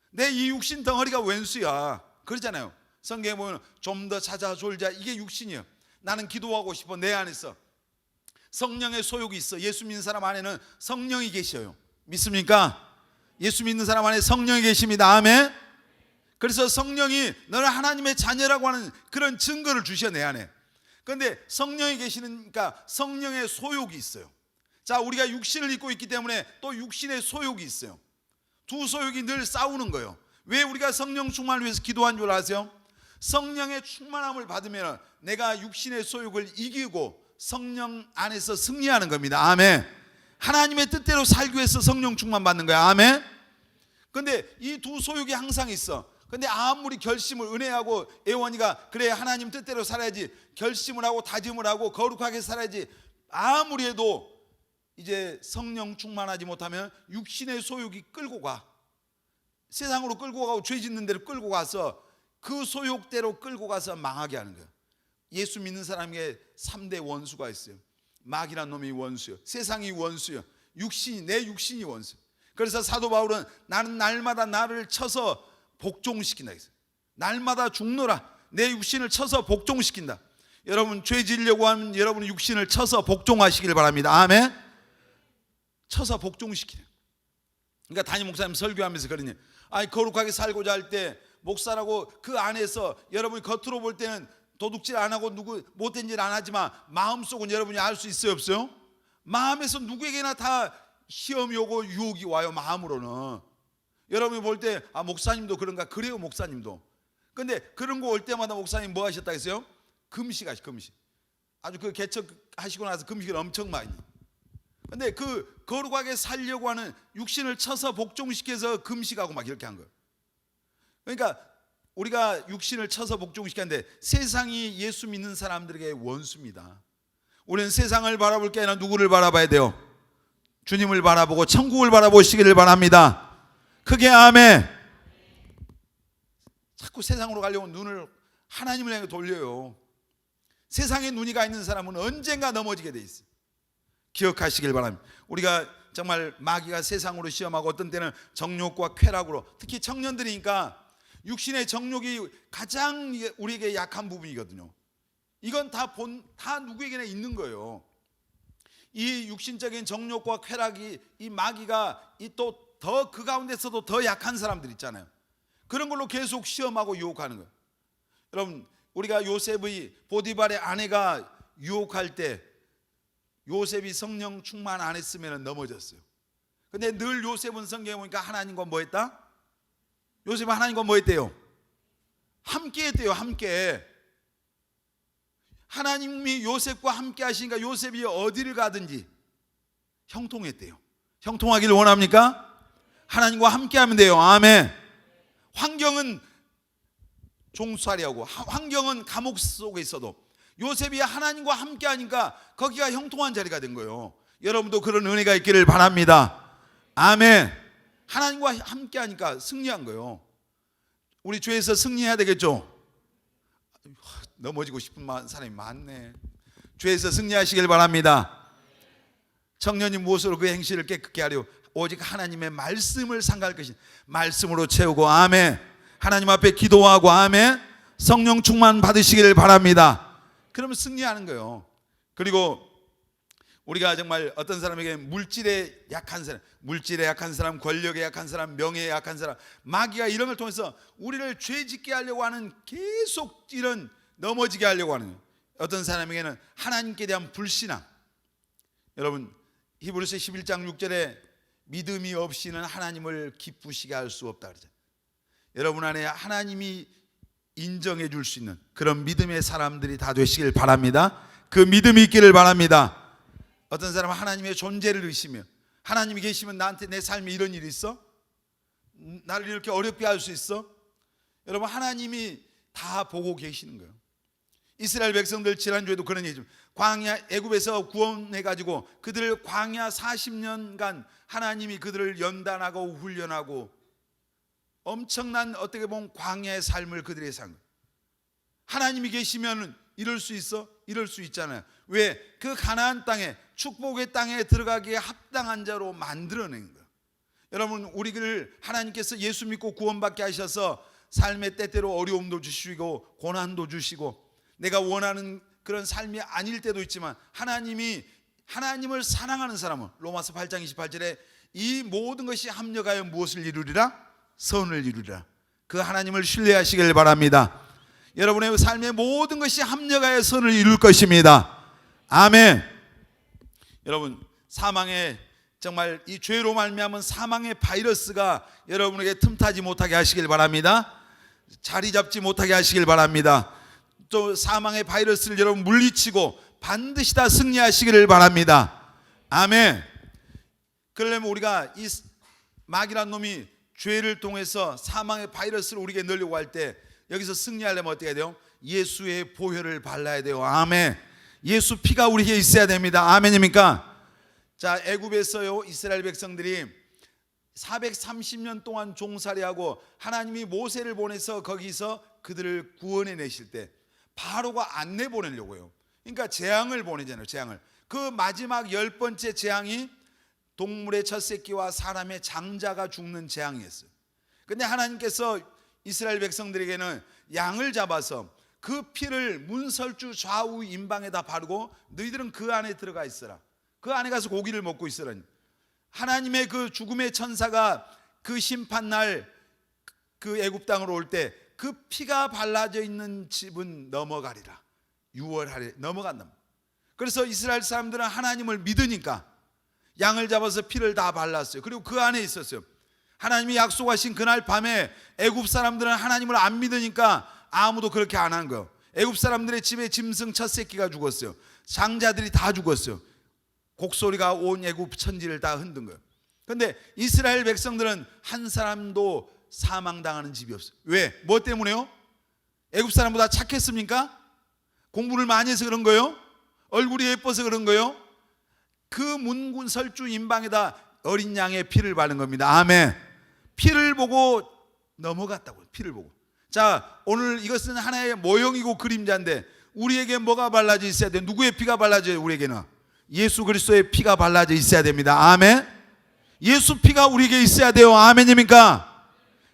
S1: 내 이 육신 덩어리가 원수야. 그러잖아요. 성경에 보면 좀 더 찾아 졸자, 이게 육신이에요. 나는 기도하고 싶어. 내 안에서 성령의 소욕이 있어. 예수 믿는 사람 안에는 성령이 계셔요. 믿습니까? 예수 믿는 사람 안에 성령이 계십니다. 아멘. 그래서 성령이 너는 하나님의 자녀라고 하는 그런 증거를 주셔, 내 안에. 그런데 성령이 계시니까 성령의 소욕이 있어요. 자, 우리가 육신을 입고 있기 때문에 또 육신의 소욕이 있어요. 두 소욕이 늘 싸우는 거예요. 왜 우리가 성령 충만을 위해서 기도한 줄 아세요? 성령의 충만함을 받으면 내가 육신의 소욕을 이기고 성령 안에서 승리하는 겁니다. 아멘. 하나님의 뜻대로 살기 위해서 성령 충만 받는 거야. 아멘. 근데 이 두 소욕이 항상 있어. 근데 아무리 결심을, 은혜하고 애원이가 그래 하나님 뜻대로 살아야지, 결심을 하고 다짐을 하고 거룩하게 살아야지 아무리 해도 이제 성령 충만하지 못하면 육신의 소욕이 끌고 가. 세상으로 끌고 가고 죄 짓는 대로 끌고 가서 그 소욕대로 끌고 가서 망하게 하는 거예요. 예수 믿는 사람에게 3대 원수가 있어요. 마귀란 놈이 원수요, 세상이 원수요, 육신이, 내 육신이 원수. 그래서 사도 바울은 나는 날마다 나를 쳐서 복종시킨다 했어요. 날마다 죽노라. 내 육신을 쳐서 복종시킨다. 여러분 죄 지으려고 하면 여러분 육신을 쳐서 복종하시길 바랍니다. 아멘. 쳐서 복종시키는. 그러니까 담임 목사님 설교하면서 그러니, 아니 거룩하게 살고자 할 때 목사라고 그 안에서 여러분이 겉으로 볼 때는 도둑질 안 하고 누구 못된 일 안 하지만 마음속은 여러분이 알 수 있어요, 없어요? 마음에서 누구에게나 다 시험이 오고 유혹이 와요. 마음으로는. 여러분이 볼 때 아 목사님도 그런가? 그래요, 목사님도. 근데 그런 거 올 때마다 목사님 뭐 하셨다 했어요? 금식하시, 금식. 아주 그 개척하시고 나서 금식을 엄청 많이. 근데 그 거룩하게 살려고 하는 육신을 쳐서 복종시켜서 금식하고 막 이렇게 한 거예요. 그러니까 우리가 육신을 쳐서 복종시켰는데 세상이 예수 믿는 사람들에게 원수입니다. 우리는 세상을 바라볼 게 아니라 누구를 바라봐야 돼요? 주님을 바라보고 천국을 바라보시기를 바랍니다. 크게 아멘. 자꾸 세상으로 가려고 눈을 하나님을 향해 돌려요. 세상에 눈이 가 있는 사람은 언젠가 넘어지게 돼 있어요. 기억하시길 바랍니다. 우리가 정말 마귀가 세상으로 시험하고 어떤 때는 정욕과 쾌락으로, 특히 청년들이니까 육신의 정욕이 가장 우리에게 약한 부분이거든요. 이건 다 누구에게나 있는 거예요. 이 육신적인 정욕과 쾌락이, 이 마귀가 또 더 그 가운데서도 더 약한 사람들 있잖아요. 그런 걸로 계속 시험하고 유혹하는 거예요. 여러분, 우리가 요셉의 보디발의 아내가 유혹할 때 요셉이 성령 충만 안 했으면 넘어졌어요. 근데 늘 요셉은 성경에 보니까 하나님과 뭐 했다? 요셉은 하나님과 뭐 했대요? 함께 했대요. 함께. 하나님이 요셉과 함께 하시니까 요셉이 어디를 가든지 형통했대요. 형통하기를 원합니까? 하나님과 함께 하면 돼요. 아멘. 환경은 종살이하고 환경은 감옥 속에 있어도 요셉이 하나님과 함께 하니까 거기가 형통한 자리가 된 거예요. 여러분도 그런 은혜가 있기를 바랍니다. 아멘. 하나님과 함께 하니까 승리한 거예요. 우리 교회에서 승리해야 되겠죠? 넘어지고 싶은 사람이 많네. 교회에서 승리하시길 바랍니다. 청년이 무엇으로 그 행실을 깨끗게 하려? 오직 하나님의 말씀을 상가할 것이, 말씀으로 채우고 아멘. 하나님 앞에 기도하고 아멘. 성령 충만 받으시기를 바랍니다. 그러면 승리하는 거예요. 그리고 우리가 정말 어떤 사람에게 물질에 약한 사람, 물질에 약한 사람, 권력에 약한 사람, 명예에 약한 사람, 마귀가 이런 걸 통해서 우리를 죄짓게 하려고 하는, 계속 이런 넘어지게 하려고 하는, 어떤 사람에게는 하나님께 대한 불신앙. 여러분, 히브리서 11장 6절에 믿음이 없이는 하나님을 기쁘시게 할 수 없다 그러죠. 여러분 안에 하나님이 인정해 줄 수 있는 그런 믿음의 사람들이 다 되시길 바랍니다. 그 믿음이 있기를 바랍니다. 어떤 사람은 하나님의 존재를 의심해요. 하나님이 계시면 나한테 내 삶에 이런 일이 있어? 나를 이렇게 어렵게 할 수 있어? 여러분, 하나님이 다 보고 계시는 거예요. 이스라엘 백성들 지난주에도 그런 얘기죠. 광야 애굽에서 구원해가지고 그들을 광야 40년간 하나님이 그들을 연단하고 훈련하고 엄청난, 어떻게 보면 광야의 삶을 그들이 산 거예요. 하나님이 계시면 이럴 수 있어? 이럴 수 있잖아요. 왜? 그 가나안 땅에, 축복의 땅에 들어가기에 합당한 자로 만들어낸 거예요. 여러분, 우리를 하나님께서 예수 믿고 구원받게 하셔서 삶의 때때로 어려움도 주시고 고난도 주시고 내가 원하는 그런 삶이 아닐 때도 있지만 하나님을 사랑하는 사람은 로마서 8장 28절에 이 모든 것이 합력하여 무엇을 이루리라? 선을 이루리라. 그 하나님을 신뢰하시길 바랍니다. 여러분의 삶의 모든 것이 합력하여 선을 이룰 것입니다. 아멘. 여러분, 사망의, 정말 이 죄로 말미암은 사망의 바이러스가 여러분에게 틈타지 못하게 하시길 바랍니다. 자리 잡지 못하게 하시길 바랍니다. 또 사망의 바이러스를 여러분 물리치고 반드시 다 승리하시기를 바랍니다. 아멘. 그러려면 우리가 이 마귀란 놈이 죄를 통해서 사망의 바이러스를 우리에게 넣으려고 할 때 여기서 승리하려면 어떻게 해야 돼요? 예수의 보혈을 발라야 돼요. 아멘. 예수 피가 우리에게 있어야 됩니다. 아멘입니까? 자, 애굽에서요 이스라엘 백성들이 430년 동안 종살이하고 하나님이 모세를 보내서 거기서 그들을 구원해 내실 때 바로가 안 내보내려고요. 그러니까 재앙을 보내잖아요. 재앙을. 그 마지막 10번째 재앙이 동물의 첫 새끼와 사람의 장자가 죽는 재앙이었어요. 근데 하나님께서 이스라엘 백성들에게는 양을 잡아서 그 피를 문설주 좌우 임방에다 바르고 너희들은 그 안에 들어가 있어라. 그 안에 가서 고기를 먹고 있으라니. 하나님의 그 죽음의 천사가 그 심판날 그 애굽 땅으로 올 때 그 피가 발라져 있는 집은 넘어가리라. 유월하리 넘어간다. 그래서 이스라엘 사람들은 하나님을 믿으니까 양을 잡아서 피를 다 발랐어요. 그리고 그 안에 있었어요. 하나님이 약속하신 그날 밤에 애굽 사람들은 하나님을 안 믿으니까 아무도 그렇게 안 한 거예요. 애굽 사람들의 집에 짐승 첫 새끼가 죽었어요. 장자들이 다 죽었어요. 곡소리가 온 애굽 천지를 다 흔든 거예요. 그런데 이스라엘 백성들은 한 사람도 사망당하는 집이 없어요. 왜? 뭐 때문에요? 애굽 사람보다 착했습니까? 공부를 많이 해서 그런 거예요? 얼굴이 예뻐서 그런 거예요? 그 문군 설주 임방에다 어린 양의 피를 바른 겁니다. 아멘. 피를 보고 넘어갔다고요. 피를 보고. 자, 오늘 이것은 하나의 모형이고 그림자인데 우리에게 뭐가 발라져 있어야 돼요? 누구의 피가 발라져요? 우리에게는 예수 그리스도의 피가 발라져 있어야 됩니다. 아멘. 예수 피가 우리에게 있어야 돼요. 아멘입니까?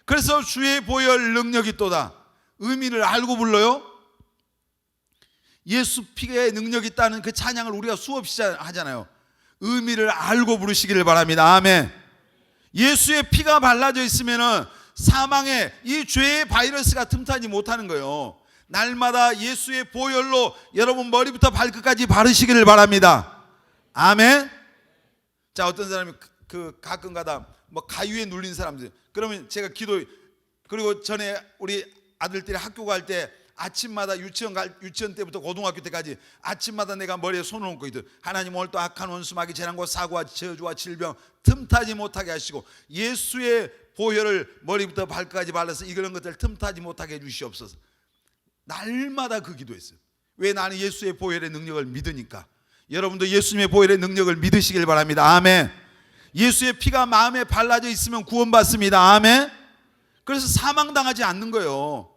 S1: 그래서 주의 보혈 능력이 또다. 의미를 알고 불러요. 예수 피의 능력이 있다는 그 찬양을 우리가 수없이 하잖아요. 의미를 알고 부르시기를 바랍니다. 아멘. 예수의 피가 발라져 있으면은 사망의 이 죄의 바이러스가 틈타지 못하는 거예요. 날마다 예수의 보혈로 여러분 머리부터 발끝까지 바르시기를 바랍니다. 아멘. 자, 어떤 사람이 그 가끔가다 뭐 가위에 눌린 사람들, 그러면 제가 기도, 그리고 전에 우리 아들들이 학교 갈 때 아침마다 유치원 때부터 고등학교 때까지 아침마다 내가 머리에 손을 얹고 있거든. 하나님 오늘 또 악한 원수 마귀 재난과 사고와 저주와 질병 틈타지 못하게 하시고 예수의 보혈을 머리부터 발끝까지 발라서 이런 것들 틈타지 못하게 해주시옵소서. 날마다 그 기도했어요. 왜? 나는 예수의 보혈의 능력을 믿으니까. 여러분도 예수님의 보혈의 능력을 믿으시길 바랍니다. 아멘. 예수의 피가 마음에 발라져 있으면 구원받습니다. 아멘. 그래서 사망당하지 않는 거예요.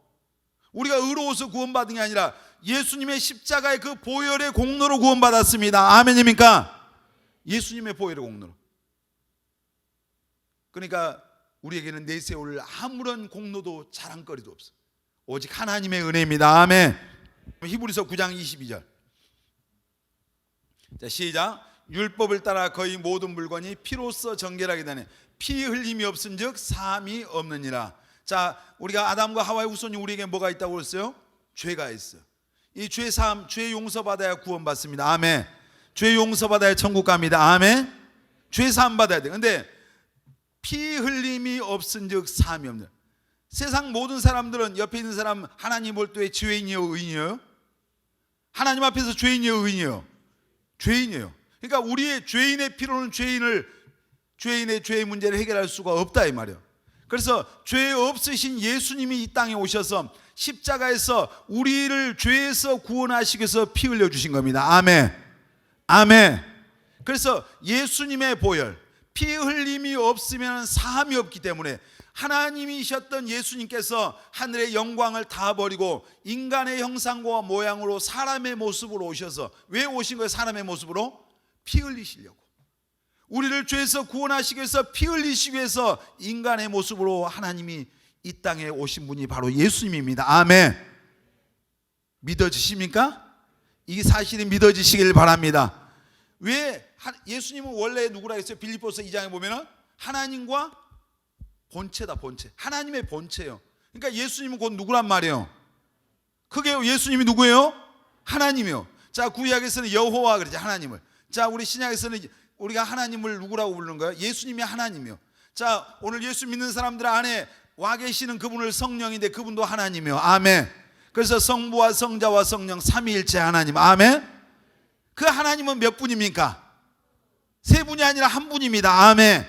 S1: 우리가 의로워서 구원받은 게 아니라 예수님의 십자가의 그 보혈의 공로로 구원받았습니다. 아멘입니까? 예수님의 보혈의 공로로. 그러니까 우리에게는 내세울 아무런 공로도 자랑거리도 없어. 오직 하나님의 은혜입니다. 아멘. 히브리서 9장 22절. 자, 시작. 율법을 따라 거의 모든 물건이 피로써 정결하게 되네. 피 흘림이 없은즉 사함이 없느니라. 자, 우리가 아담과 하와의 후손이 우리에게 뭐가 있다고 그랬어요? 죄가 있어. 이 죄 사함, 죄 용서 받아야 구원받습니다. 아멘. 죄 용서 받아야 천국 갑니다. 아멘. 죄 사함 받아야 돼. 근데 피 흘림이 없은즉 사함이 없는. 세상 모든 사람들은 옆에 있는 사람 하나님 볼 때 죄인이요 의인이요? 하나님 앞에서 죄인이요 의인이요? 죄인이에요. 그러니까 우리의 죄인의 피로는 죄인의 죄의 문제를 해결할 수가 없다 이 말이에요. 그래서 죄 없으신 예수님이 이 땅에 오셔서 십자가에서 우리를 죄에서 구원하시기 위해서 피 흘려 주신 겁니다. 아멘. 아멘. 그래서 예수님의 보혈, 피 흘림이 없으면 사함이 없기 때문에 하나님이셨던 예수님께서 하늘의 영광을 다 버리고 인간의 형상과 모양으로 사람의 모습으로 오셔서, 왜 오신 거예요? 사람의 모습으로 피 흘리시려고. 우리를 죄에서 구원하시기 위해서 피 흘리시기 위해서 인간의 모습으로 하나님이 이 땅에 오신 분이 바로 예수님입니다. 아멘. 믿어지십니까? 이 사실이 믿어지시길 바랍니다. 왜? 예수님은 원래 누구라 했어요? 빌립보서 2장에 보면은 하나님과 본체다. 본체. 하나님의 본체예요. 그러니까 예수님은 곧 누구란 말이에요? 그게 예수님이 누구예요? 하나님이요. 자, 구약에서는 여호와 그러죠. 하나님을. 자, 우리 신약에서는 우리가 하나님을 누구라고 부르는 거예요? 예수님이 하나님이요. 자, 오늘 예수 믿는 사람들 안에 와 계시는 그분을 성령인데 그분도 하나님이요. 아멘. 그래서 성부와 성자와 성령 삼위일체 하나님. 아멘. 그 하나님은 몇 분입니까? 세 분이 아니라 한 분입니다. 아멘.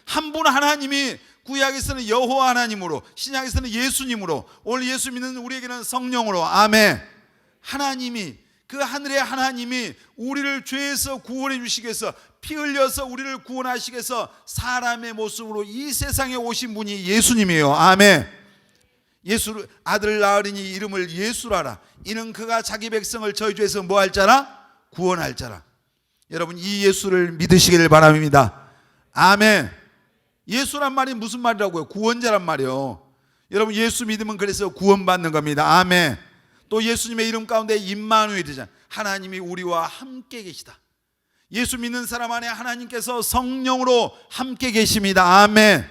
S1: 한 분 하나님이 구약에서는 여호와 하나님으로, 신약에서는 예수님으로, 오늘 예수 믿는 우리에게는 성령으로. 아멘. 하나님이, 그 하늘의 하나님이 우리를 죄에서 구원해 주시기 위해서 피 흘려서 우리를 구원하시기 위해서 사람의 모습으로 이 세상에 오신 분이 예수님이에요. 아멘. 예수 아들 낳으리니 이름을 예수라라. 이는 그가 자기 백성을 저희 죄에서 뭐 할 자라? 구원할 자라. 여러분, 이 예수를 믿으시기를 바랍니다. 아멘. 예수란 말이 무슨 말이라고요? 구원자란 말이요. 여러분, 예수 믿으면 그래서 구원받는 겁니다. 아멘. 또 예수님의 이름 가운데 임마누엘이잖아요. 하나님이 우리와 함께 계시다. 예수 믿는 사람 안에 하나님께서 성령으로 함께 계십니다. 아멘.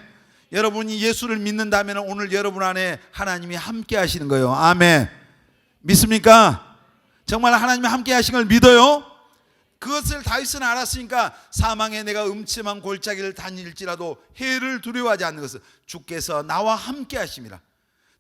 S1: 여러분이 예수를 믿는다면 오늘 여러분 안에 하나님이 함께 하시는 거예요. 아멘. 믿습니까? 정말 하나님이 함께 하신 걸 믿어요? 그것을 다윗은 알았으니까 사망에 내가 음침한 골짜기를 다닐지라도 해를 두려워하지 않는 것을 주께서 나와 함께 하심이라.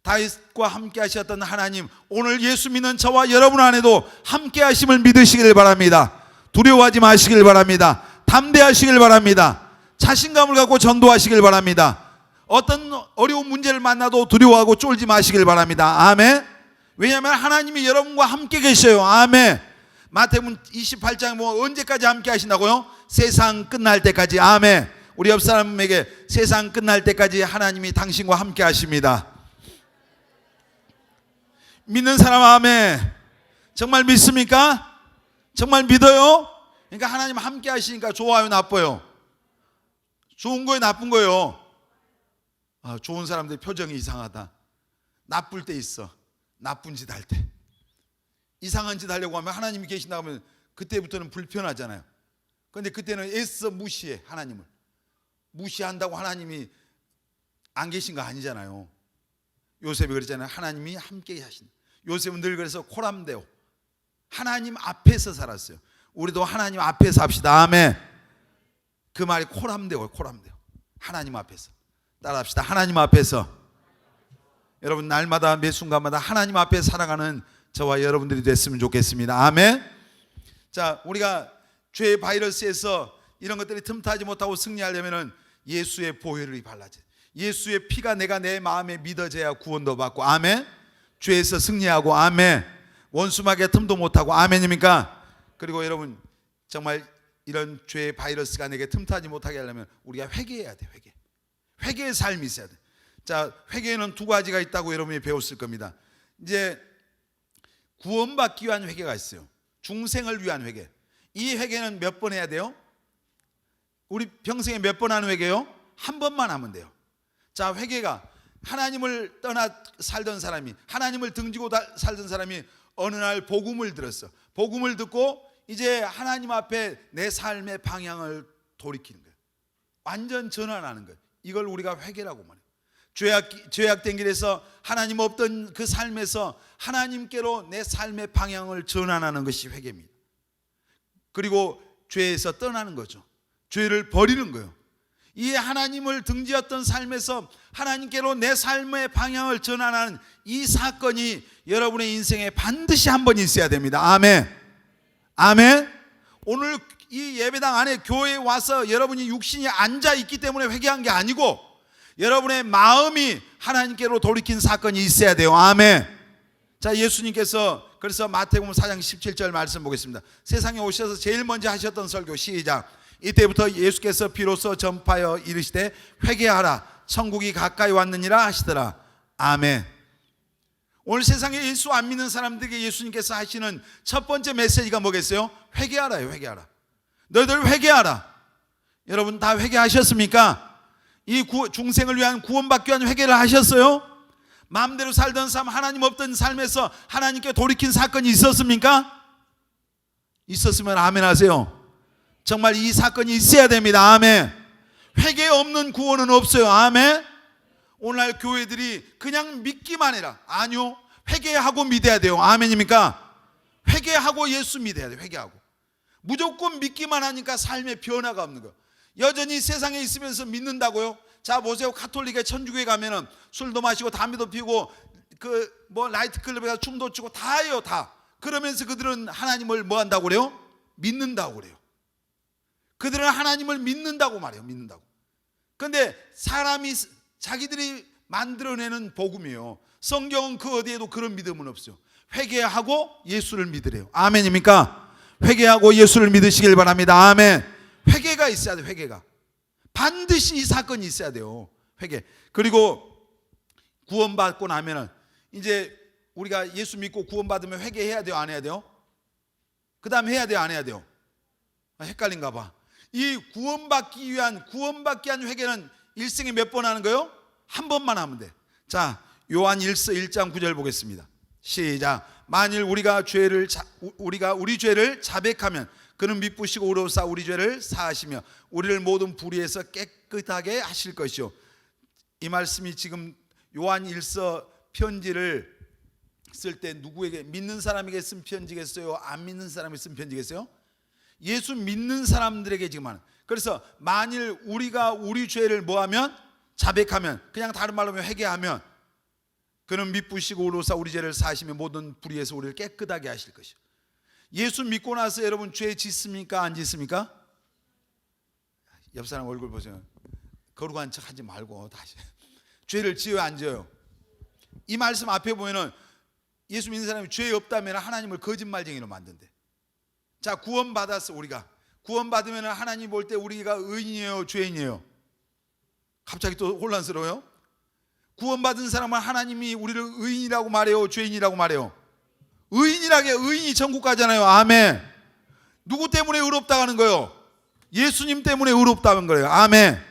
S1: 다윗과 함께 하셨던 하나님, 오늘 예수 믿는 저와 여러분 안에도 함께 하심을 믿으시길 바랍니다. 두려워하지 마시길 바랍니다. 담대하시길 바랍니다. 자신감을 갖고 전도하시길 바랍니다. 어떤 어려운 문제를 만나도 두려워하고 쫄지 마시길 바랍니다. 아멘. 왜냐하면 하나님이 여러분과 함께 계셔요. 아멘. 마태복음 28장 뭐 언제까지 함께 하신다고요? 세상 끝날 때까지. 아멘. 우리 옆 사람에게 세상 끝날 때까지 하나님이 당신과 함께 하십니다. 믿는 사람 아멘. 정말 믿습니까? 정말 믿어요? 그러니까 하나님 함께 하시니까 좋아요, 나빠요? 좋은 거예요, 나쁜 거예요? 좋은 사람들 표정이 이상하다. 나쁠 때 있어. 나쁜 짓 할 때. 이상한 짓 하려고 하면 하나님이 계신다고 하면 그때부터는 불편하잖아요. 그런데 그때는 애써 무시해. 하나님을 무시한다고 하나님이 안 계신 거 아니잖아요. 요셉이 그랬잖아요. 하나님이 함께 하신다. 요셉은 늘 그래서 코람데오, 하나님 앞에서 살았어요. 우리도 하나님 앞에서 합시다. 아멘. 그 말이 코람데오, 코람데오. 하나님 앞에서 따라합시다. 하나님 앞에서. 여러분 날마다 매 순간마다 하나님 앞에 살아가는 저와 여러분들이 됐으면 좋겠습니다. 아멘. 자, 우리가 죄의 바이러스에서 이런 것들이 틈타지 못하고 승리하려면 예수의 보혈이 발라져. 예수의 피가 내가 내 마음에 믿어져야 구원도 받고. 아멘. 죄에서 승리하고. 아멘. 원수마귀의 틈도 못하고. 아멘입니까? 그리고 여러분 정말 이런 죄의 바이러스가 내게 틈타지 못하게 하려면 우리가 회개해야 돼. 회개의 삶이 있어야 돼. 자, 회개에는 두 가지가 있다고 여러분이 배웠을 겁니다. 이제 구원받기 위한 회개가 있어요. 중생을 위한 회개. 이 회개는 몇 번 해야 돼요? 우리 평생에 몇 번 하는 회개요? 한 번만 하면 돼요. 자, 회개가 하나님을 떠나 살던 사람이, 하나님을 등지고 살던 사람이 어느 날 복음을 들었어. 복음을 듣고 이제 하나님 앞에 내 삶의 방향을 돌이키는 거예요. 완전 전환하는 거예요. 이걸 우리가 회개라고 말해요. 죄악된 길에서 하나님 없던 그 삶에서 하나님께로 내 삶의 방향을 전환하는 것이 회개입니다. 그리고 죄에서 떠나는 거죠. 죄를 버리는 거예요. 이 하나님을 등지었던 삶에서 하나님께로 내 삶의 방향을 전환하는 이 사건이 여러분의 인생에 반드시 한 번 있어야 됩니다. 아멘. 아멘. 오늘 이 예배당 안에 교회에 와서 여러분이 육신이 앉아 있기 때문에 회개한 게 아니고 여러분의 마음이 하나님께로 돌이킨 사건이 있어야 돼요. 아멘. 자, 예수님께서 그래서 마태복음 4장 17절 말씀 보겠습니다. 세상에 오셔서 제일 먼저 하셨던 설교 시작. 이때부터 예수께서 비로소 전파하여 이르시되 회개하라 천국이 가까이 왔느니라 하시더라. 아멘. 오늘 세상에 예수 안 믿는 사람들에게 예수님께서 하시는 첫 번째 메시지가 뭐겠어요? 회개하라요. 회개하라. 너희들 회개하라. 여러분 다 회개하셨습니까? 이 중생을 위한 구원받기 위한 회개를 하셨어요? 마음대로 살던 삶, 하나님 없던 삶에서 하나님께 돌이킨 사건이 있었습니까? 있었으면 아멘 하세요. 정말 이 사건이 있어야 됩니다. 아멘. 회개 없는 구원은 없어요. 아멘. 오늘날 교회들이 그냥 믿기만 해라. 아니요. 회개하고 믿어야 돼요. 아멘입니까? 회개하고 예수 믿어야 돼요. 회개하고. 무조건 믿기만 하니까 삶의 변화가 없는 거예요. 여전히 세상에 있으면서 믿는다고요? 자, 보세요. 가톨릭에 천주교에 가면은 술도 마시고 담배도 피우고 나이트클럽에 가서 춤도 추고 다 해요. 다. 그러면서 그들은 하나님을 뭐 한다고 그래요? 믿는다고 그래요. 그들은 하나님을 믿는다고 말해요. 믿는다고. 그런데 사람이 자기들이 만들어내는 복음이에요. 성경은 그 어디에도 그런 믿음은 없어요. 회개하고 예수를 믿으래요. 아멘입니까? 회개하고 예수를 믿으시길 바랍니다. 아멘. 회개가 있어야 돼요. 회개가. 반드시 이 사건이 있어야 돼요. 회개. 그리고 구원받고 나면은 이제 우리가 예수 믿고 구원받으면 회개해야 돼요? 안 해야 돼요? 그 다음 해야 돼요? 안 해야 돼요? 헷갈린가 봐. 이 구원받기 위한 회개는 일생에 몇 번 하는 거예요? 한 번만 하면 돼. 자, 요한 1장 9절 보겠습니다. 시작. 만일 우리 죄를 자백하면 그는 미쁘시고 의로우사 우리 죄를 사하시며 우리를 모든 불의에서 깨끗하게 하실 것이요. 이 말씀이 지금 요한 1서 편지를 쓸 때 누구에게, 믿는 사람에게 쓴 편지겠어요? 안 믿는 사람에게 쓴 편지겠어요? 예수 믿는 사람들에게 지금 하는. 그래서 만일 우리가 우리 죄를 뭐하면, 자백하면, 그냥 다른 말로 하면 회개하면, 그는 미쁘시고 의로우사 우리 죄를 사하시며 모든 불의에서 우리를 깨끗하게 하실 것이요. 예수 믿고 나서 여러분 죄 짓습니까? 안 짓습니까? 옆 사람 얼굴 보세요. 거룩한 척 하지 말고 다시. 죄를 지어요, 안 지어요? 이 말씀 앞에 보면은 예수 믿는 사람이 죄 없다면 하나님을 거짓말쟁이로 만든대. 자, 구원받았어. 우리가 구원받으면 하나님 볼 때 우리가 의인이에요, 죄인이에요? 갑자기 또 혼란스러워요? 구원받은 사람은 하나님이 우리를 의인이라고 말해요, 죄인이라고 말해요? 의인이라게. 의인이 천국 가잖아요. 아멘. 누구 때문에 의롭다고 하는 거예요? 예수님 때문에 의롭다고 하는 거예요. 아멘.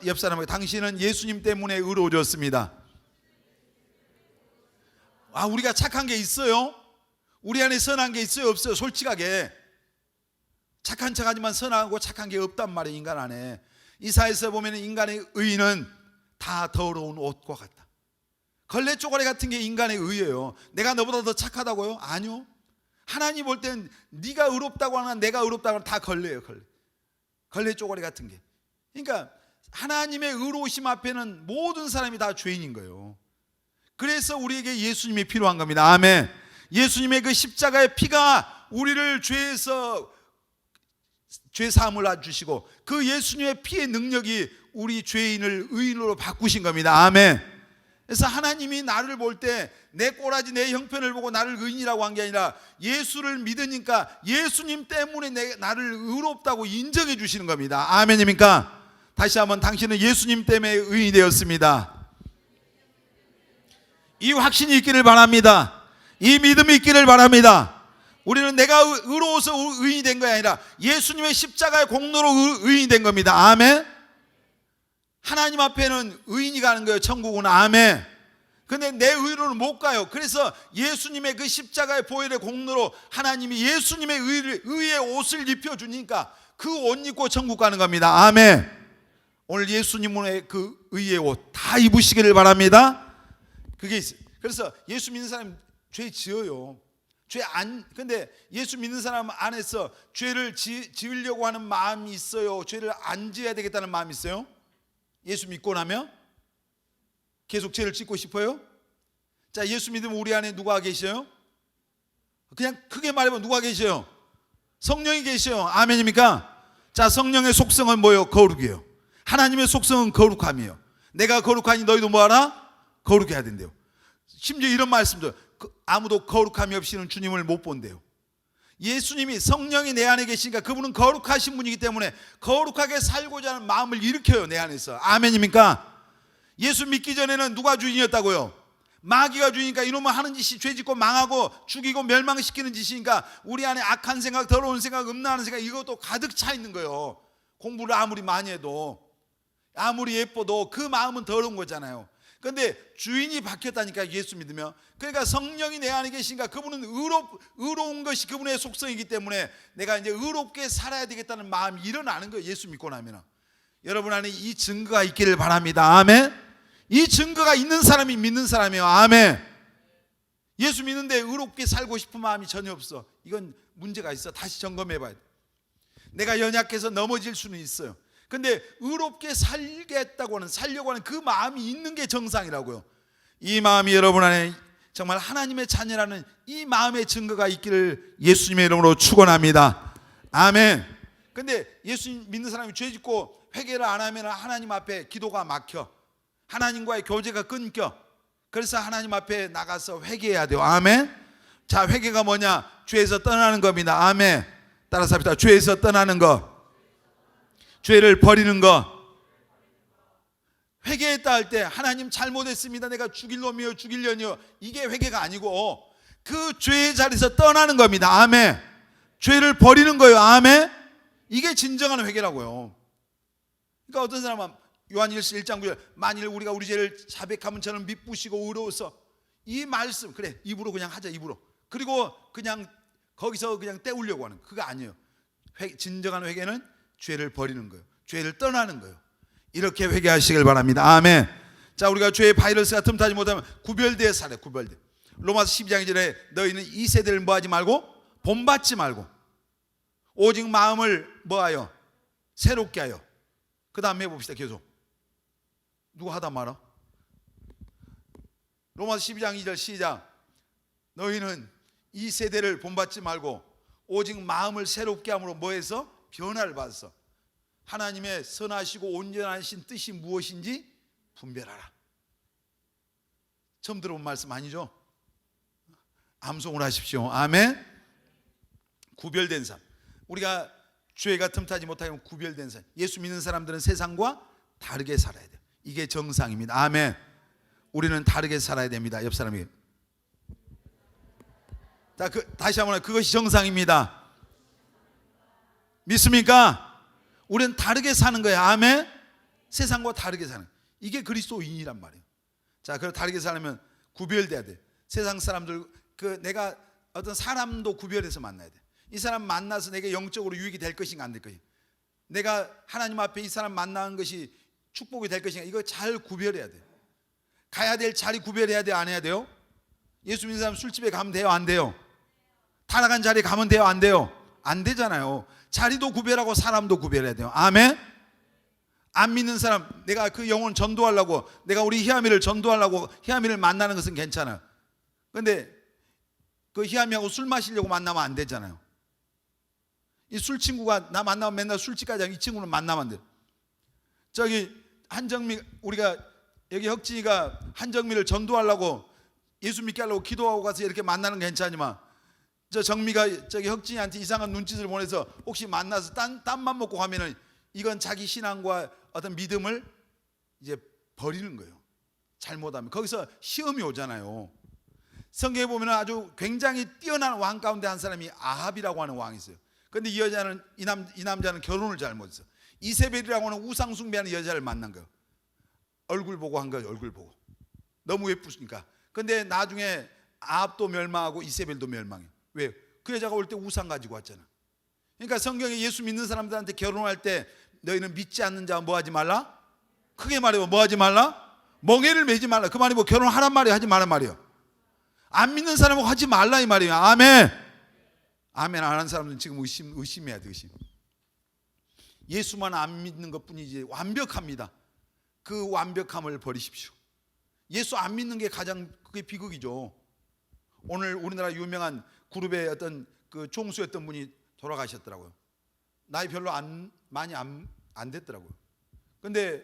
S1: 옆 사람에게, 당신은 예수님 때문에 의로워졌습니다. 아, 우리가 착한 게 있어요? 우리 안에 선한 게 있어요, 없어요? 솔직하게. 착한 척하지만 선하고 착한 게 없단 말이에요, 인간 안에. 이사야서 보면 인간의 의는 다 더러운 옷과 같다. 걸레 쪼가리 같은 게 인간의 의예요. 내가 너보다 더 착하다고요? 아니요. 하나님 볼 땐 네가 의롭다고 하나 내가 의롭다고 하나 다 걸레예요. 걸레 쪼가리 같은 게. 그러니까 하나님의 의로우심 앞에는 모든 사람이 다 죄인인 거예요. 그래서 우리에게 예수님이 필요한 겁니다. 아멘. 예수님의 그 십자가의 피가 우리를 죄에서 죄 사함을 주시고, 그 예수님의 피의 능력이 우리 죄인을 의인으로 바꾸신 겁니다. 아멘. 그래서 하나님이 나를 볼 때 내 꼬라지, 내 형편을 보고 나를 의인이라고 한 게 아니라 예수를 믿으니까 예수님 때문에 나를 의롭다고 인정해 주시는 겁니다. 아멘입니까? 다시 한번, 당신은 예수님 때문에 의인이 되었습니다. 이 확신이 있기를 바랍니다. 이 믿음이 있기를 바랍니다. 우리는 내가 의로워서 의인이 된 것이 아니라 예수님의 십자가의 공로로 의인이 된 겁니다. 아멘. 하나님 앞에는 의인이 가는 거예요, 천국은. 아멘. 근데 내 의로는 못 가요. 그래서 예수님의 그 십자가의 보혈의 공로로 하나님이 예수님의 의의 옷을 입혀주니까 그 옷 입고 천국 가는 겁니다. 아멘. 오늘 예수님의 그 의의 옷 다 입으시기를 바랍니다. 그게 있어요. 그래서 예수 믿는 사람 죄 지어요. 근데 예수 믿는 사람 안에서 죄를 지으려고 하는 마음이 있어요? 죄를 안 지어야 되겠다는 마음이 있어요? 예수 믿고 나면 계속 죄를 짓고 싶어요? 자, 예수 믿으면 우리 안에 누가 계셔요? 그냥 크게 말해보면 누가 계셔요? 성령이 계셔요. 아멘입니까? 자, 성령의 속성은 뭐예요? 거룩이에요. 하나님의 속성은 거룩함이에요. 내가 거룩하니 너희도 뭐하라? 거룩해야 된대요. 심지어 이런 말씀도, 아무도 거룩함이 없이는 주님을 못 본대요. 예수님이, 성령이 내 안에 계시니까 그분은 거룩하신 분이기 때문에 거룩하게 살고자 하는 마음을 일으켜요, 내 안에서. 아멘입니까? 예수 믿기 전에는 누가 주인이었다고요? 마귀가 주인이니까 이놈은 하는 짓이 죄짓고 망하고 죽이고 멸망시키는 짓이니까 우리 안에 악한 생각, 더러운 생각, 음란한 생각, 이것도 가득 차 있는 거예요. 공부를 아무리 많이 해도, 아무리 예뻐도 그 마음은 더러운 거잖아요. 그런데 주인이 바뀌었다니까, 예수 믿으면. 그러니까 성령이 내 안에 계시니까 그분은 의로운 것이 그분의 속성이기 때문에 내가 이제 의롭게 살아야 되겠다는 마음이 일어나는 거예요, 예수 믿고 나면. 여러분 안에 이 증거가 있기를 바랍니다. 아멘. 이 증거가 있는 사람이 믿는 사람이에요. 아멘. 예수 믿는데 의롭게 살고 싶은 마음이 전혀 없어. 이건 문제가 있어. 다시 점검해 봐야 돼. 내가 연약해서 넘어질 수는 있어요. 근데 의롭게 살려고 하는 그 마음이 있는 게 정상이라고요. 이 마음이 여러분 안에 정말 하나님의 자녀라는 이 마음의 증거가 있기를 예수님의 이름으로 축원합니다. 아멘. 근데 예수 믿는 사람이 죄 짓고 회개를 안 하면 하나님 앞에 기도가 막혀. 하나님과의 교제가 끊겨. 그래서 하나님 앞에 나가서 회개해야 돼요. 아멘. 자, 회개가 뭐냐? 죄에서 떠나는 겁니다. 아멘. 따라서 합시다. 죄에서 떠나는 것, 죄를 버리는 것. 회개했다 할 때 하나님 잘못했습니다, 내가 죽일 놈이요 죽일려니요, 이게 회개가 아니고 그 죄의 자리에서 떠나는 겁니다. 아멘. 죄를 버리는 거예요. 아멘. 이게 진정한 회개라고요. 그러니까 어떤 사람은 요한일서 1장 9절, 만일 우리가 우리 죄를 자백하면 저는 미쁘시고 의로워서, 이 말씀, 그래 입으로 그냥 하자, 입으로. 그리고 그냥 거기서 그냥 때우려고 하는 그거 아니에요. 진정한 회개는 죄를 버리는 거예요. 죄를 떠나는 거예요. 이렇게 회개하시길 바랍니다. 아멘. 자, 우리가 죄의 바이러스가 틈타지 못하면 구별되어 살아요. 구별돼. 로마서 12장 2절에 너희는 이 세대를 뭐하지 말고 본받지 말고 오직 마음을 뭐하여 새롭게 하여. 그 다음에 해봅시다. 계속 누구 하다 말아. 로마서 12장 2절 시작. 너희는 이 세대를 본받지 말고 오직 마음을 새롭게 함으로 뭐해서 변화를 받아서 하나님의 선하시고 온전하신 뜻이 무엇인지 분별하라. 처음 들어본 말씀 아니죠? 암송을 하십시오. 아멘. 구별된 삶. 우리가 죄가 틈타지 못하면 구별된 삶. 예수 믿는 사람들은 세상과 다르게 살아야 돼요. 이게 정상입니다. 아멘. 우리는 다르게 살아야 됩니다. 옆 사람에게. 자, 다시 한번 그것이 정상입니다. 믿습니까? 우리는 다르게 사는 거예요. 아멘. 세상과 다르게 사는. 이게 그리스도인이란 말이에요. 자, 그럼 다르게 살려면 구별돼야 돼. 세상 사람들 내가 어떤 사람도 구별해서 만나야 돼. 이 사람 만나서 내게 영적으로 유익이 될 것인가 안 될 것인가. 내가 하나님 앞에 이 사람 만나는 것이 축복이 될 것인가. 이거 잘 구별해야 돼. 가야 될 자리 구별해야 돼, 안 해야 돼요? 예수 믿는 사람 술집에 가면 돼요, 안 돼요? 타락한 자리에 가면 돼요, 안 돼요? 안 되잖아요. 자리도 구별하고 사람도 구별해야 돼요. 아멘. 안 믿는 사람, 내가 그 영혼 전도하려고, 내가 우리 희아미를 전도하려고 희아미를 만나는 것은 괜찮아요. 근데 그 희아미하고 술 마시려고 만나면 안 되잖아요. 이 술 친구가 나 만나면 맨날 술집까지 하고 이 친구는 만나면 안 돼요. 저기 한정미, 우리가 여기 혁진이가 한정미를 전도하려고 예수 믿게 하려고 기도하고 가서 이렇게 만나는 게 괜찮지만 저 정미가 저기 혁진이한테 이상한 눈짓을 보내서 혹시 만나서 땀만 먹고 가면은 이건 자기 신앙과 어떤 믿음을 이제 버리는 거예요. 잘못하면 거기서 시험이 오잖아요. 성경에 보면 아주 굉장히 뛰어난 왕 가운데 한 사람이 아합이라고 하는 왕이 있어요. 그런데 이 여자는 이 남자는 결혼을 잘못했어. 이세벨이라고 하는 우상 숭배하는 여자를 만난 거예요. 얼굴 보고 한 거예요. 얼굴 보고 너무 예쁘니까. 근데 나중에 아합도 멸망하고 이세벨도 멸망해. 왜? 그 여자가 올 때 우상 가지고 왔잖아. 그러니까 성경에 예수 믿는 사람들한테 결혼할 때 너희는 믿지 않는 자 뭐 하지 말라? 크게 말해 뭐 하지 말라? 멍에를 매지 말라. 그 말이 뭐 결혼하란 말이야, 하지 말란 말이야? 안 믿는 사람하고 하지 말라 이 말이에요. 아멘. 아멘 안 하는 사람들은 지금 의심해야 돼. 의심. 예수만 안 믿는 것뿐이지 완벽합니다. 그 완벽함을 버리십시오. 예수 안 믿는 게 가장 그게 비극이죠. 오늘 우리나라 유명한 그룹의 어떤 그 총수였던 분이 돌아가셨더라고요. 나이 별로 많이 안 됐더라고요. 근데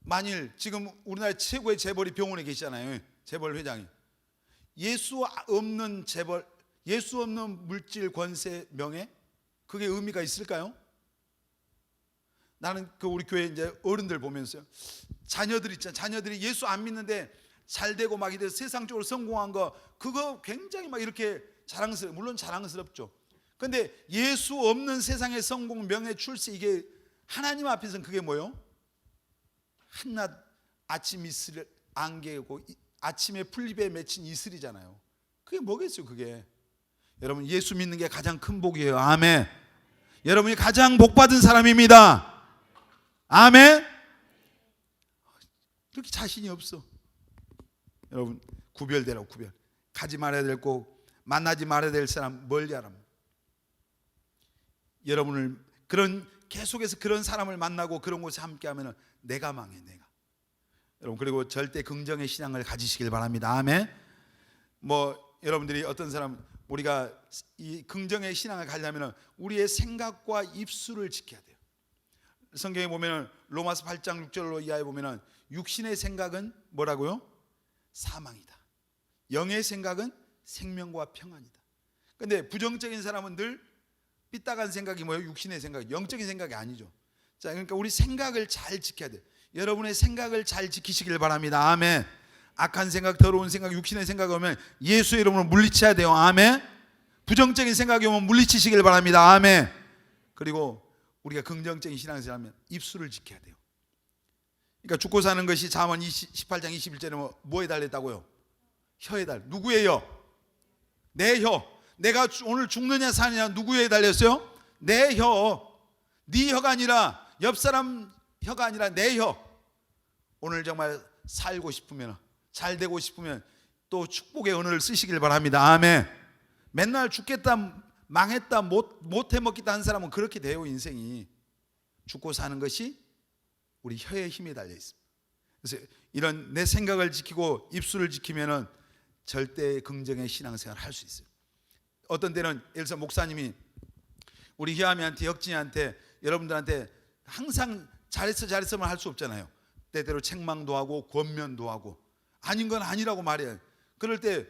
S1: 만일 지금 우리나라 최고의 재벌이 병원에 계시잖아요. 재벌 회장이. 예수 없는 재벌, 예수 없는 물질, 권세, 명예, 그게 의미가 있을까요? 나는 그 우리 교회 이제 어른들 보면서요. 자녀들 있잖아요. 자녀들이 예수 안 믿는데 잘 되고 막 이래 세상적으로 성공한 거 그거 굉장히 막 이렇게 물론 자랑스럽죠. 근데 예수 없는 세상의 성공, 명예, 출세 이게 하나님 앞에서는 그게 뭐예요? 한낮 아침 이슬 안개고 아침에 풀잎에 맺힌 이슬이잖아요. 그게 뭐겠어요 그게. 여러분 예수 믿는 게 가장 큰 복이에요. 아멘. 여러분이 가장 복받은 사람입니다. 아멘. 그렇게 자신이 없어. 여러분 구별되라고. 구별. 가지 말아야 될 곳, 만나지 말아야 될 사람 멀리 하라. 여러분을 계속해서 그런 사람을 만나고 그런 곳에 함께하면 내가 망해. 내가. 여러분 그리고 절대 긍정의 신앙을 가지시길 바랍니다. 아멘. 여러분들이 어떤 사람 우리가 이 긍정의 신앙을 가지려면 우리의 생각과 입술을 지켜야 돼요. 성경에 보면 로마서 8장 6절로 이하에 보면 육신의 생각은 뭐라고요? 사망이다. 영의 생각은 생명과 평안이다. 근데 부정적인 사람은 늘 삐딱한 생각이 뭐예요? 육신의 생각, 영적인 생각이 아니죠. 자, 그러니까 우리 생각을 잘 지켜야 돼요. 여러분의 생각을 잘 지키시길 바랍니다. 아멘. 악한 생각, 더러운 생각, 육신의 생각이 오면 예수의 이름으로 물리쳐야 돼요. 아멘. 부정적인 생각이 오면 물리치시길 바랍니다. 아멘. 그리고 우리가 긍정적인 신앙생활을 하면 입술을 지켜야 돼요. 그러니까 죽고 사는 것이 잠언 18장 21절에 뭐 해달랬다고요? 혀에 달. 누구의 혀? 내 혀. 내가 오늘 죽느냐 사느냐 누구에 달렸어요? 내 혀. 네 혀가 아니라 옆 사람 혀가 아니라 내 혀. 오늘 정말 살고 싶으면, 잘 되고 싶으면 또 축복의 언어를 쓰시길 바랍니다. 아멘. 맨날 죽겠다, 망했다, 못 해먹겠다 한 사람은 그렇게 돼요. 인생이 죽고 사는 것이 우리 혀의 힘에 달려 있습니다. 그래서 이런 내 생각을 지키고 입술을 지키면은 절대 긍정의 신앙생활을 할 수 있어요. 어떤 때는 예를 들어서 목사님이 우리 희아미한테, 혁진이한테, 여러분들한테 항상 잘했어만 할 수 없잖아요. 때때로 책망도 하고 권면도 하고 아닌 건 아니라고 말해요. 그럴 때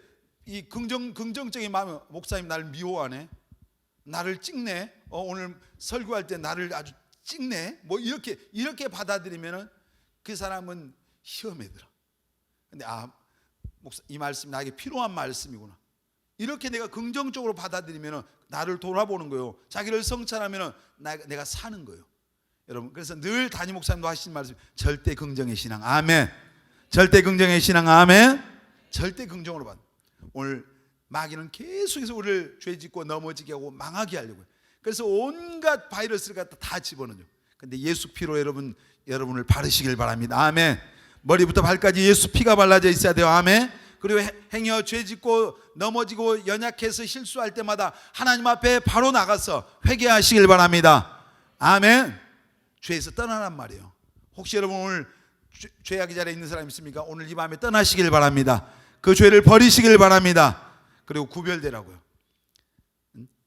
S1: 이 긍정적인 마음이, 목사님 나를 미워하네, 나를 찍네, 오늘 설교할 때 나를 아주 찍네, 뭐 이렇게 받아들이면은 그 사람은 시험에 들어. 근데 목사, 이 말씀이 나에게 필요한 말씀이구나. 이렇게 내가 긍정적으로 받아들이면은 나를 돌아보는 거예요. 자기를 성찰하면은 내가 사는 거예요. 여러분, 그래서 늘 담임 목사님도 하시는 말씀, 절대 긍정의 신앙. 아멘. 절대 긍정의 신앙. 아멘. 절대 긍정으로 받. 오늘 마귀는 계속해서 우리를 죄짓고 넘어지게 하고 망하게 하려고 해요. 그래서 온갖 바이러스를 갖다 다 집어넣어요. 근데 예수 피로 여러분을 바르시길 바랍니다. 아멘. 머리부터 발까지 예수 피가 발라져 있어야 돼요. 아멘. 그리고 행여 죄짓고 넘어지고 연약해서 실수할 때마다 하나님 앞에 바로 나가서 회개하시길 바랍니다. 아멘. 죄에서 떠나란 말이에요. 혹시 여러분 오늘 죄악의 자리에 있는 사람 있습니까? 오늘 이 밤에 떠나시길 바랍니다. 그 죄를 버리시길 바랍니다. 그리고 구별되라고요.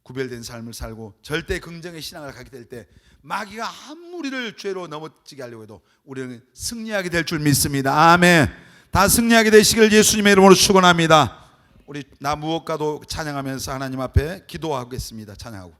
S1: 구별된 삶을 살고 절대 긍정의 신앙을 갖게 될 때 마귀가 아무리를 죄로 넘어지게 하려고 해도 우리는 승리하게 될 줄 믿습니다. 아멘. 다 승리하게 되시길 예수님의 이름으로 축원합니다. 우리 나 무엇과도 찬양하면서 하나님 앞에 기도하겠습니다. 찬양하고